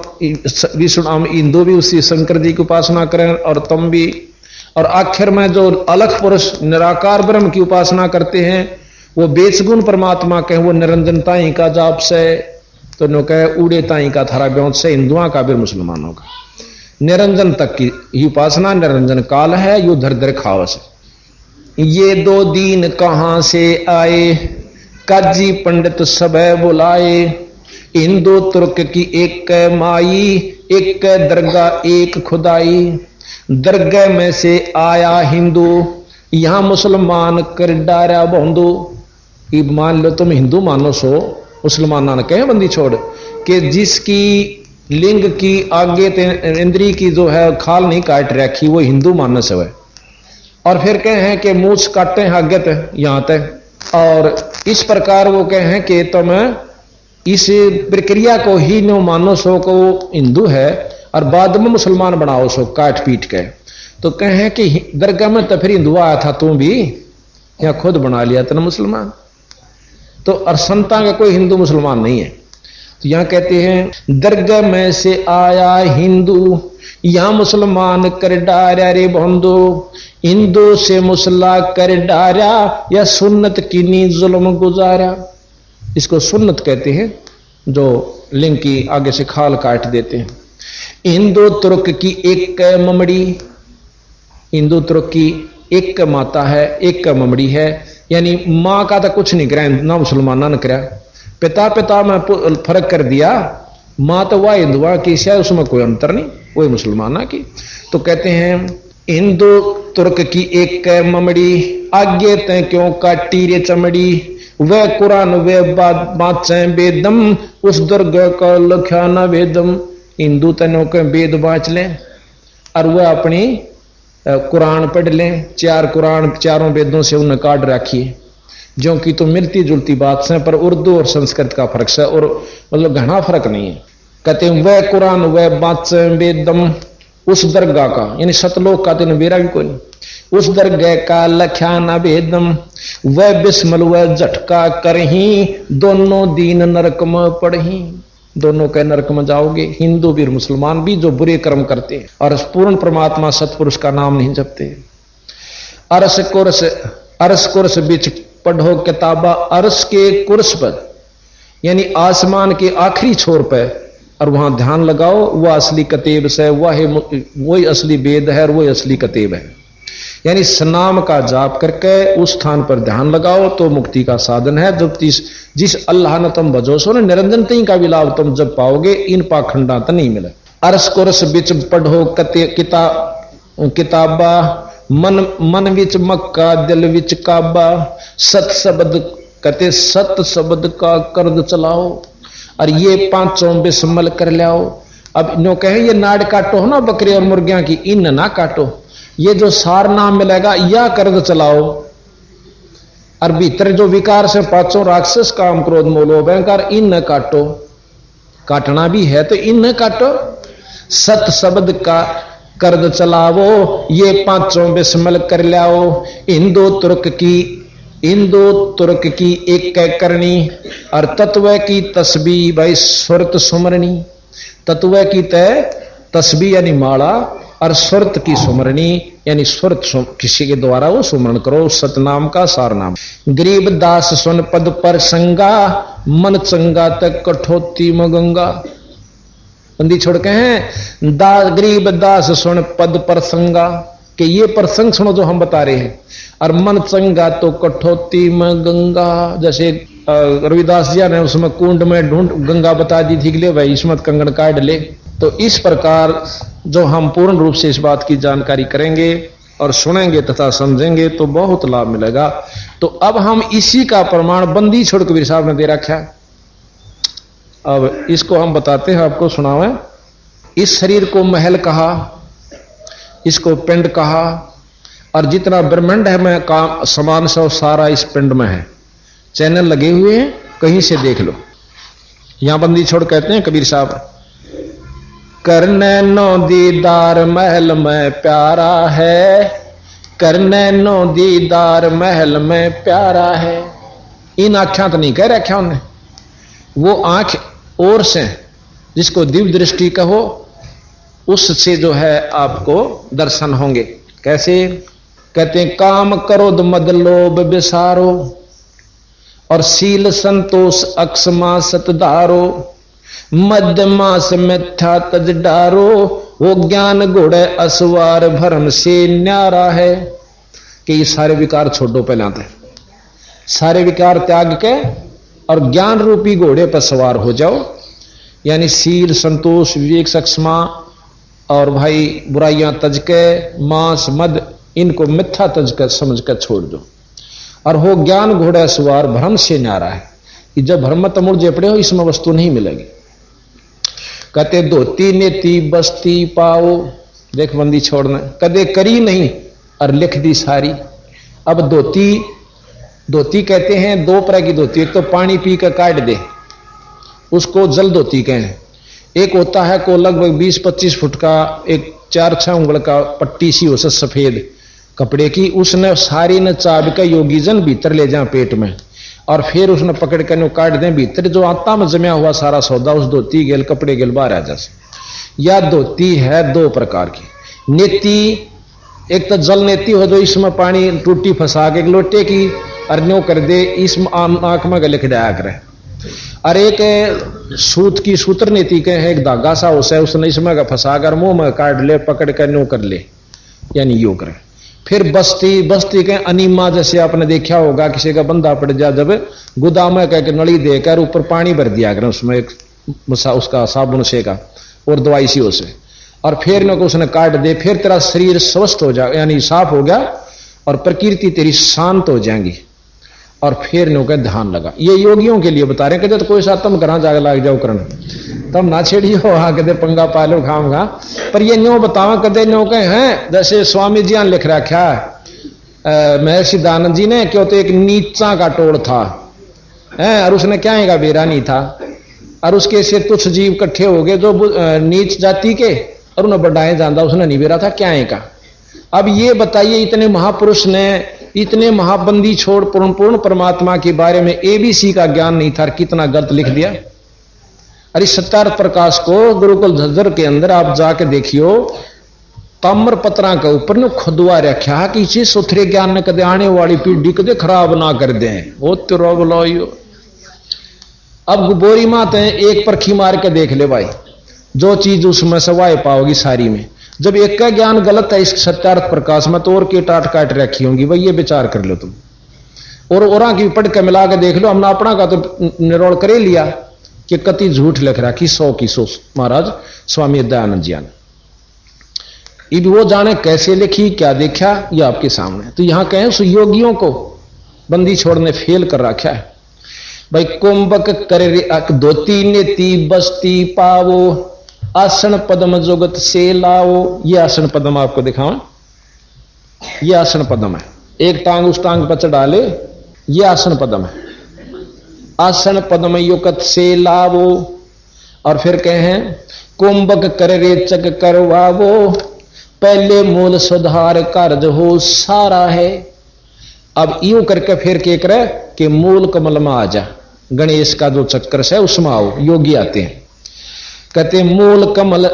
विष्णु हिंदू भी उसी शंकर जी की उपासना करें और तुम भी, और आखिर में जो अलख पुरुष निराकार ब्रह्म की उपासना करते हैं वो बेचगुण परमात्मा कहे वो निरंजन ताई का जाप से, तो नो कहे उड़े ताई का थारा ब्योंत से, हिंदुआ का भी मुसलमानों का निरंजन तक की ही उपासना निरंजन काल है, यू धर धर खावस। ये दो दीन कहां से आए, काजी पंडित सब बुलाए, हिंदू तुर्क की एक माई, एक दरगाह एक खुदाई, दरगाह में से आया हिंदू, यहां मुसलमान कर डारा बोंदू। मान लो तुम हिंदू मानो सो, मुसलमाना ने कहे बंदी छोड़ कि जिसकी लिंग की आगे इंद्री की जो है खाल नहीं काट रखी वो हिंदू मानस है। और फिर कहे हैं कि मूछ काटे आगे तक यहां तक, और इस प्रकार वो कहे हैं कि तुम इस प्रक्रिया को ही नो मानो सो को हिंदू है और बाद में मुसलमान बनाओ सो काट पीट के। तो कहे हैं कि दरगाह में तो फिर हिंदू आया था, तू भी या खुद बना लिया तेना मुसलमान। तो और संता का कोई हिंदू मुसलमान नहीं है। तो यहां कहते हैं दरगाह में से आया हिंदू, यहां मुसलमान कर डारा रे बंधु, हिंदू से मुसला कर डारा, या सुन्नत की नी जुल्म गुजारा। इसको सुन्नत कहते हैं जो लिंग की आगे से खाल काट देते हैं। हिंदू तुर्क की एक ममड़ी, हिंदू तुर्क की एक माता है एक ममड़ी है, यानी मां का तो कुछ नहीं करा ना मुसलमाना ने करा, पिता पिता में फर्क कर दिया, मां तो वह हिंदुआ की शायद उसमें कोई अंतर नहीं, वही मुसलमाना की। तो कहते हैं हिंदू तुर्क की एक ममड़ी, आगे तय क्यों काटी रे चमड़ी, वह कुरान वे बाचे बेदम, उस दुर्ग का लख्या न वेदम। हिंदू तनों के वेद बाँच लें और वह अपनी कुरान पढ़ लें, चार कुरान चारों वेदों से उन्हें काट रखिए, जो कि तो मिलती जुलती बात से, पर उर्दू और संस्कृत का फर्क है और मतलब घना फर्क नहीं है। कहते हैं वह कुरान वह बाचे बेदम, उस दरगाह का यानी सतलोक का दिन बेरा भी कोई नहीं, उस दरगाह का लख्या न भेदम, वह बिस्मल वह झटका करही, दोनों दीन नरक में पढ़ही। दोनों के नरक में जाओगे, हिंदू भी मुसलमान भी जो बुरे कर्म करते हैं और पूर्ण परमात्मा सतपुरुष का नाम नहीं जपते। अरस कुर्स बिच पढ़ो किताबा, अरस के कुर्स पर यानी आसमान के आखिरी छोर पर, और वहां ध्यान लगाओ, वह असली कतेब से, वही असली वेद है और वही असली कतेब है। यानी सनाम का जाप करके उस स्थान पर ध्यान लगाओ तो मुक्ति का साधन है। जब जिस अल्लाह ने तुम भजो सो ने निरंजन तई का भी लाभ तुम जब पाओगे, इन पाखंडा तो नहीं मिले। अरस कुरस बिच पढ़ो किताबा, मन विच मक्का दिल विच काबा, सत शब्द कहते सत शब्द का कर्द चलाओ, और ये पांचों बिस्मल कर लाओ। अब नो कहे ये नाड़ काटो ना बकरे और मुर्गियां की, इन ना काटो, ये जो सार नाम मिलेगा या कर्द चलाओ। और भीतर जो विकार से पांचों राक्षस काम क्रोध मोलो भयंकर, इन न काटो, काटना भी है तो इन न काटो। सत शब्द का कर्द चलावो, ये पांचों बिस्मल कर लाओ। हिंदू तुर्क की एक करनी, और तत्व की तस्बीह भाई सुरत सुमरनी। तत्व की तय तस्बीह यानी माला, और सुरत की सुमरनी यानी सुरत किसी के द्वारा वो सुमरण करो, सतनाम का सार नाम। गरीब दास सुन पद पर संगा, मन चंगा तक कठोती में गंगा। बंदी छोड़ के हैं गरीब दास सुन पद पर संगा, कि ये प्रसंग सुनो जो हम बता रहे हैं, और मन चंगा तो कठोती में गंगा। जैसे रविदास जी ने उसमें कुंड में ढूंढ गंगा बता दी थी कि ले भाई इसमें कंगन काट ले। तो इस प्रकार जो हम पूर्ण रूप से इस बात की जानकारी करेंगे और सुनेंगे तथा समझेंगे तो बहुत लाभ मिलेगा। तो अब हम इसी का प्रमाण बंदी छोड़ कबीर साहब ने दे रखा है। अब इसको हम बताते हैं, आपको सुनावे। इस शरीर को महल कहा, इसको पिंड कहा, और जितना ब्रह्मांड है मैं काम समान सब सारा इस पिंड में है। चैनल लगे हुए हैं, कहीं से देख लो। यहां बंदी छोड़ कहते हैं कबीर साहब, करने नो दीदार महल में प्यारा है, करने नो दीदार महल में प्यारा है। इन आख्या तो नहीं कह रखा उन्हें, वो आंख और से जिसको दिव्य दृष्टि कहो, उससे जो है आपको दर्शन होंगे। कैसे कहते हैं, काम करो मद लोभ बिसारो, और शील संतोष अक्षमा सतधारो, मध्य मास मिथ्या तज डारो, वो ज्ञान घोड़े असवार भरम से न्यारा है। कि ये सारे विकार छोड़ो पहले आते, सारे विकार त्याग के और ज्ञान रूपी घोड़े पर सवार हो जाओ। यानी शील संतोष विवेक सक्षमा और भाई बुराइयां तज के, मांस मद इनको मिथ्या तज कर समझ कर छोड़ दो। और हो ज्ञान घोड़ा सवार भ्रम से न्यारा है कि जब भ्रम मत मुड़ जेपड़े हो इसमें वस्तु नहीं मिलेगी। कहते धोती नेती बस्ती पाओ, देख बंदी छोड़ना कदे करी नहीं और लिख दी सारी। अब धोती कहते हैं दो तरह की धोती, एक तो पानी पी कर काट दे उसको जल धोती कहें, एक होता है को लगभग 20-25 फुट का एक 4-6 उंगल का पट्टी सी हो सफेद कपड़े की, उसने सारी न चाब का योगी जन भीतर ले जाए पेट में और फिर उसने पकड़ कर काट दें भीतर जो आत्मा में जमा हुआ सारा सौदा उस धोती गेल कपड़े गेल बाहर आ जाए। या धोती है दो प्रकार की, नेती एक तो जल नेती हो जो इसमें पानी टूटी फंसा के लोटे की अरन्यो कर दे, इस आंख में गले खिलाया करे। और एक सूत की सूत्र नीति के है, एक धागा सा होता है उसने इसमें का फंसा कर मुंह में काट ले पकड़ कर न्यू कर ले, यानी यो करे। फिर बस्ती के अनिमा जैसे आपने देखा होगा किसी का बंदा पड़ जा जब गोदाम में कह के नली देकर ऊपर पानी भर दिया करें उसमें एक उसका साबुन से का और दवाई सी उसे, और फिर न को उसने काट दे, फिर तेरा शरीर स्वस्थ हो जाए यानी साफ हो गया और प्रकृति तेरी शांत हो जाएंगी और फिर नो का ध्यान लगा। ये योगियों के लिए बता रहे हैं कि कोई साथ तुम घर जाग लाग जाओ करन तब ना छेड़ियो हाँ कदे पंगा पालो खाऊंगा, पर ये न्यो बतावा कदे न्यो कहे हैं। जैसे स्वामी जी लिख रखा महर्षि दयानंद जी ने क्यों तो एक नीचा का टोड़ था है और उसने क्या का बेरा नहीं था और उसके से तुच्छ जीव इकट्ठे हो गए जो नीच जाति के और उन्हें बढ़ाए जाना उसने नहीं बेरा था क्या का। अब ये बताइए इतने महापुरुष ने इतने महाबंदी छोड़ पूर्ण परमात्मा के बारे में एबीसी का ज्ञान नहीं था, कितना गलत लिख दिया। अरे सत्यार्थ प्रकाश को गुरुकुल झज्जर के अंदर आप जाके देखियो ताम्र पत्रा के ऊपर ने खुदवा रखा कि इसी सुथरे ज्ञान ने कदे आने वाली पीढ़ी कदे खराब ना कर दे। वो तेरा बुलाइयो अब बोरी मात है एक परखी मार के देख ले भाई, जो चीज उसमें सवाए पाओगी सारी में। जब एक का ज्ञान गलत है इस सत्यार्थ प्रकाश में तो और की टाट काट रखी होंगी, वही ये विचार कर लो तुम और की पढ़ के मिला के देख लो। हमने अपना का तो निरोड़ करे लिया कि कति झूठ लिख रहा कि 100 की 100 महाराज स्वामी दयानंद जी ने। अब वो जाने कैसे लिखी क्या देखा ये आपके सामने। तो यहां कहें योगियों को बंदी छोड़ने फेल कर रखा है भाई। कुंभक कर धोती नेती बस्ती पावो, आसन पद्म जुगत से लाओ। ये आसन पद्म आपको दिखाऊं, ये आसन पद्म है, एक टांग उस टांग पर चढ़ा ले, ये आसन पद्म है। आसन पद्म युगत से लावो और फिर कहें कुंभक कर रेचक करवावो, पहले मूल सुधार कार्य हो सारा है। अब यूं करके फिर क्या करे कि मूल कमल में आ जा, गणेश का जो चक्कर है उसमें आओ। योगी आते हैं कहते मूल कमल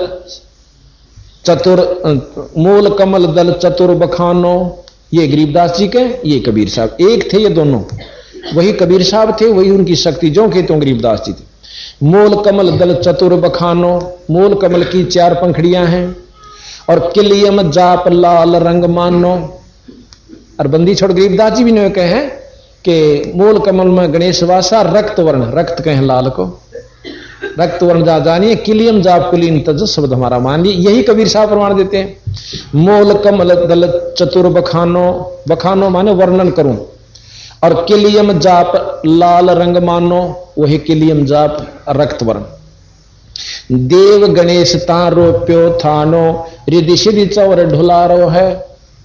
दल चतुर बखानो। ये गरीबदास जी के ये कबीर साहब एक थे, ये दोनों वही कबीर साहब थे, वही उनकी शक्ति जो के तो गरीबदास जी थे। मूल कमल दल चतुर बखानो, मूल कमल की 4 पंखड़ियां हैं और किलियम जाप लाल रंग मानो। और बंदी छोड़ गरीबदास जी भी ने कहे कि मूल कमल में गणेश वासा, रक्त वर्ण रक्त कहें लाल को, रक्त वर्ण जा जानिए, किलियम जाप कुलीन तज शब्द हमारा मान ली। यही कबीर साहब प्रमाण देते हैं। मूल कमल दल चतुर बखानो, बखानो माने वर्णन करूं, और किलियम जाप लाल रंग मानो, वही किलियम जाप रक्त वर्ण। देव गणेश तारो प्यो थानो, रिद्धि सिद्धि चौर ढुलारो है।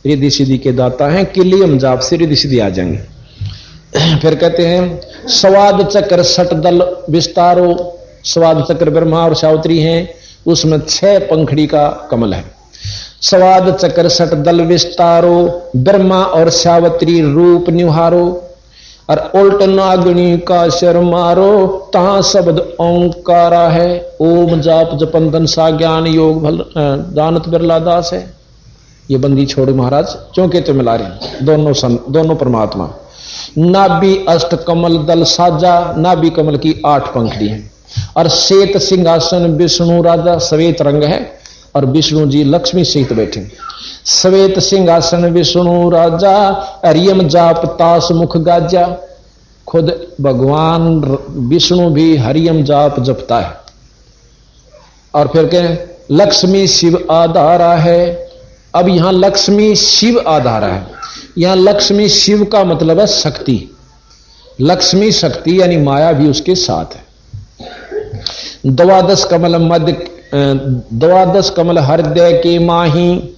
रिद्धि सिद्धि के दाता हैं, किलियम जाप से रिद्धि सिद्धि आ जाएंगे। फिर कहते हैं स्वाद चक्र सट दल विस्तारो। स्वाद चक्र ब्रह्मा और सावित्री हैं, उसमें 6 पंखड़ी का कमल है। स्वाद चक्र सट दल विस्तारो, ब्रह्मा और सावित्री रूप निहारो। और उल्ट नागनी का शर मारो, तहां शब्द ओंकारा है। ओम जाप जपंदन सा ज्ञान योग भल जानत बिरला दास है। ये बंदी छोड़ महाराज क्योंकि तो मिला रहे दोनों परमात्मा। नाभि अष्ट कमल दल साजा, नाभि कमल की 8 पंखड़ी है। और श्वेत सिंहासन विष्णु राजा, श्वेत रंग है और विष्णु जी लक्ष्मी सहित बैठे। श्वेत सिंहासन विष्णु राजा, हरियम जाप तास मुख गाजा। खुद भगवान विष्णु भी हरियम जाप जपता है। और फिर कहें लक्ष्मी शिव आधारा है। अब यहां लक्ष्मी शिव आधारा है। यहां लक्ष्मी शिव का मतलब है शक्ति, लक्ष्मी शक्ति यानी माया भी उसके साथ है। द्वादश कमल मध्य, द्वादश कमल हृदय के माही,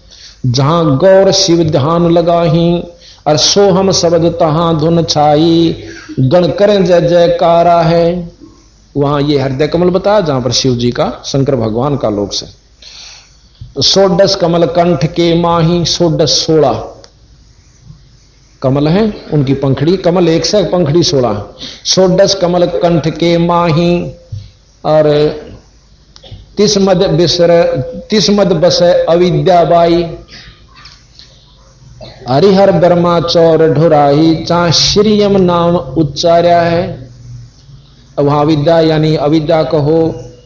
जहां गौर शिव ध्यान लगाही। और सोहम शब्द तहां धुन छाई, गण करें जय जयकारा है। वहां ये हृदय कमल बताया जहां पर शिव जी का, शंकर भगवान का लोक से। षोडश कमल कंठ के माही, षोडश 16 कमल हैं, उनकी पंखड़ी, कमल 1 से पंखड़ी 16। षोडश कमल कंठ के माही। और 30 मद बसे अविद्याबाई। हरिहर ब्रह्मा चौर ढुराई, जहां श्रीयम नाम उच्चार्या है। वहां अविद्या यानी अविद्या कहो,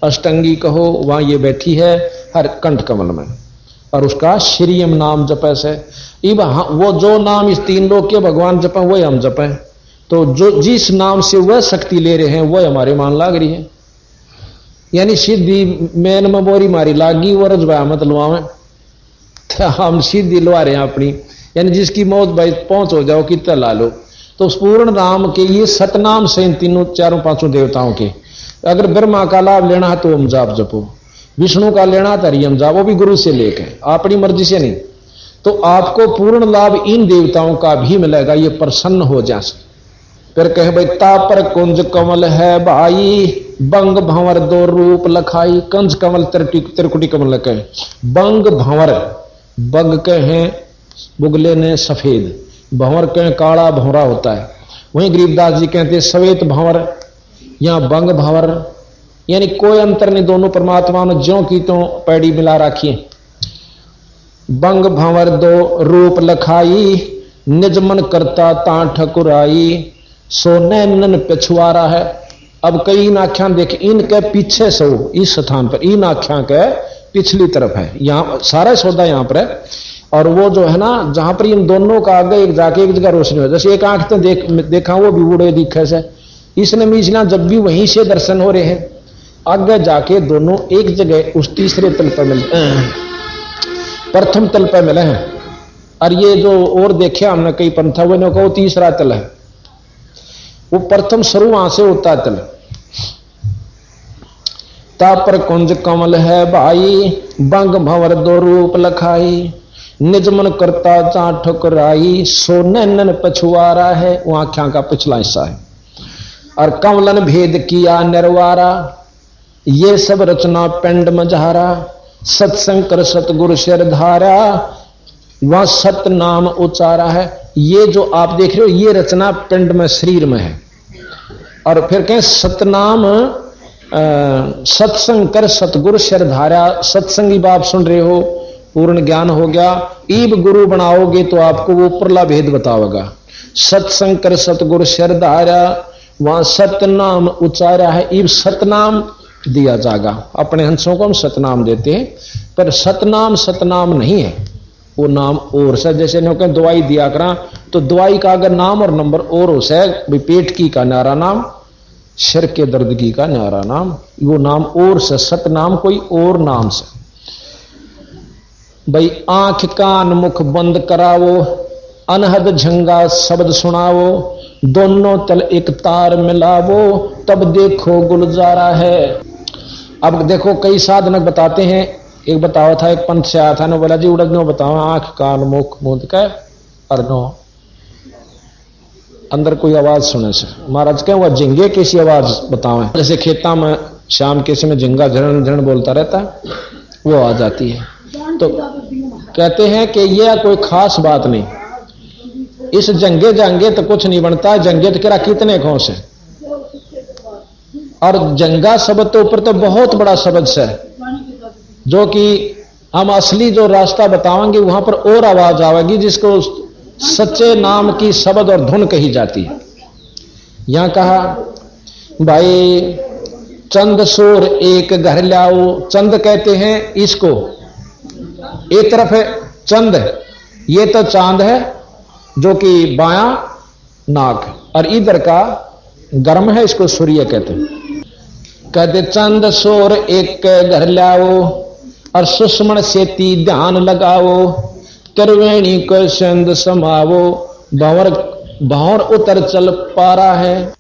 अष्टंगी कहो, वहां ये बैठी है हर कंठ कमल में। और उसका श्रीयम नाम जपे से वो जो नाम इस 3 लोक के भगवान जपें वही हम जपें। तो जो जिस नाम से वह शक्ति ले रहे हैं वह हमारे मान लाग रही है। यानी सिद्धि मैन में बोरी मारी लागी वो रजवाया मत लुआवे, हम सिद्धि लुआ रहे हैं अपनी। यानी जिसकी मौत भाई पहुंच हो जाओ कितना ला लो। तो उस पूर्ण नाम के ये सतनाम से इन 3 4 5 देवताओं के, अगर ब्रह्मा का लाभ लेना है तो ओम जाप जपो, विष्णु का लेना है तो हरियम जाप, वो भी गुरु से लेके, अपनी मर्जी से नहीं। तो आपको पूर्ण लाभ इन देवताओं का भी मिलेगा, ये प्रसन्न हो जा। फिर कहे भाई तापर कुंज कमल है भाई, बंग भंवर 2 रूप लखाई। कंज कमल त्रिकुटी कमल कहे, बंग भंवर, बंग कहे बुगले ने सफेद, भंवर कहें काला भंवरा होता है। वहीं गरीबदास जी कहते श्वेत भंवर या बंग भंवर, यानी कोई अंतर नहीं, दोनों परमात्मा ने ज्यों की तो पैड़ी मिला रखी। बंग भंवर 2 रूप लखाई, निजमन करता ता ठकुराई। सो नैनन पिछुआरा है। अब कई इन आख्यान देखे, इनके पीछे सो इस स्थान पर, इन आख्या के पिछली तरफ है, यहां सारा सौदा यहां पर है। और वो जो है ना जहां पर इन दोनों का आगे एक जाके एक जगह रोशनी हो, जैसे एक आंख तो देखा वो भी बूढ़े दिखे से, इसने मिचना जब भी वहीं से दर्शन हो रहे हैं, आगे जाके दोनों एक जगह उस तीसरे तल पर मिलते हैं, प्रथम तल पर मिले हैं। और ये जो और देखे हमने कई पंथा हुए ने वो तीसरा तल है, वो प्रथम शुरू वहां से होता तल। तापर कुंज कमल है भाई, बंग भंवर 2 रूप लखाई। निजमन करता चा ठुकराई, सो नैनन पछुआरा है, वो आख्या का पिछला हिस्सा है। और कमलन भेद किया निर्वारा, ये सब रचना पिंड मझारा। सत्संकर सतगुरु सिर धारा, वहां सत नाम उचारा है। ये जो आप देख रहे हो ये रचना पिंड में शरीर में है। और फिर कहें सतनाम सत्संग कर सतगुरु सिर धारा, सत्संगी बाप सुन रहे हो, पूर्ण ज्ञान हो गया, ईब गुरु बनाओगे तो आपको वो उपरला भेद बताओगा। सत्संग कर सतगुरु सिर धारा, वहां सतनाम उचारा है, ईब सतनाम दिया जाएगा। अपने हंसों को हम सतनाम देते हैं, पर सतनाम सतनाम नहीं है, वो नाम और से। जैसे कहें दवाई दिया करा, तो दवाई का अगर नाम और नंबर और हो से, पेट की का न्यारा नाम, सिर के दर्द की का न्यारा नाम, वो नाम और से, सतनाम कोई और नाम से। भाई आंख कान मुख बंद करावो, अनहद झंगा शब्द सुनावो, दोनों तल एक तार मिलावो, तब देखो गुलजारा है। अब देखो कई साधनक बताते हैं, एक बतावा था, एक पंथ से आया था ना, बोला जी उड़द नो बताओ, आंख कान मुख मूंद के और नो अंदर कोई आवाज सुने से। महाराज कहें वह झिंगे कैसी आवाज बतावे, जैसे खेता में शाम के समय झिंगा झरण झरण बोलता रहता है, वो आ जाती है। तो कहते हैं कि यह कोई खास बात नहीं, इस जंगे जंगे तो कुछ नहीं बनता, जंगे तो किरा कितने घोंस है। और जंगा शब्द तो ऊपर तो बहुत बड़ा शब्द है, जो कि हम असली जो रास्ता बताएंगे वहां पर और आवाज आवेगी, जिसको सच्चे नाम की शब्द और धुन कही जाती है। यहां कहा भाई चंद सोर एक घर लाओ। चंद कहते हैं इसको, एक तरफ है चंद, ये तो चांद है जो कि बायां नाक, और इधर का गर्म है, इसको सूर्य कहते हैं। कहते चंद सोर एक घर लाओ और सुषमण सेती ध्यान लगाओ, त्रिवेणी को संद समावो, भंवर उतर चल पा रहा है।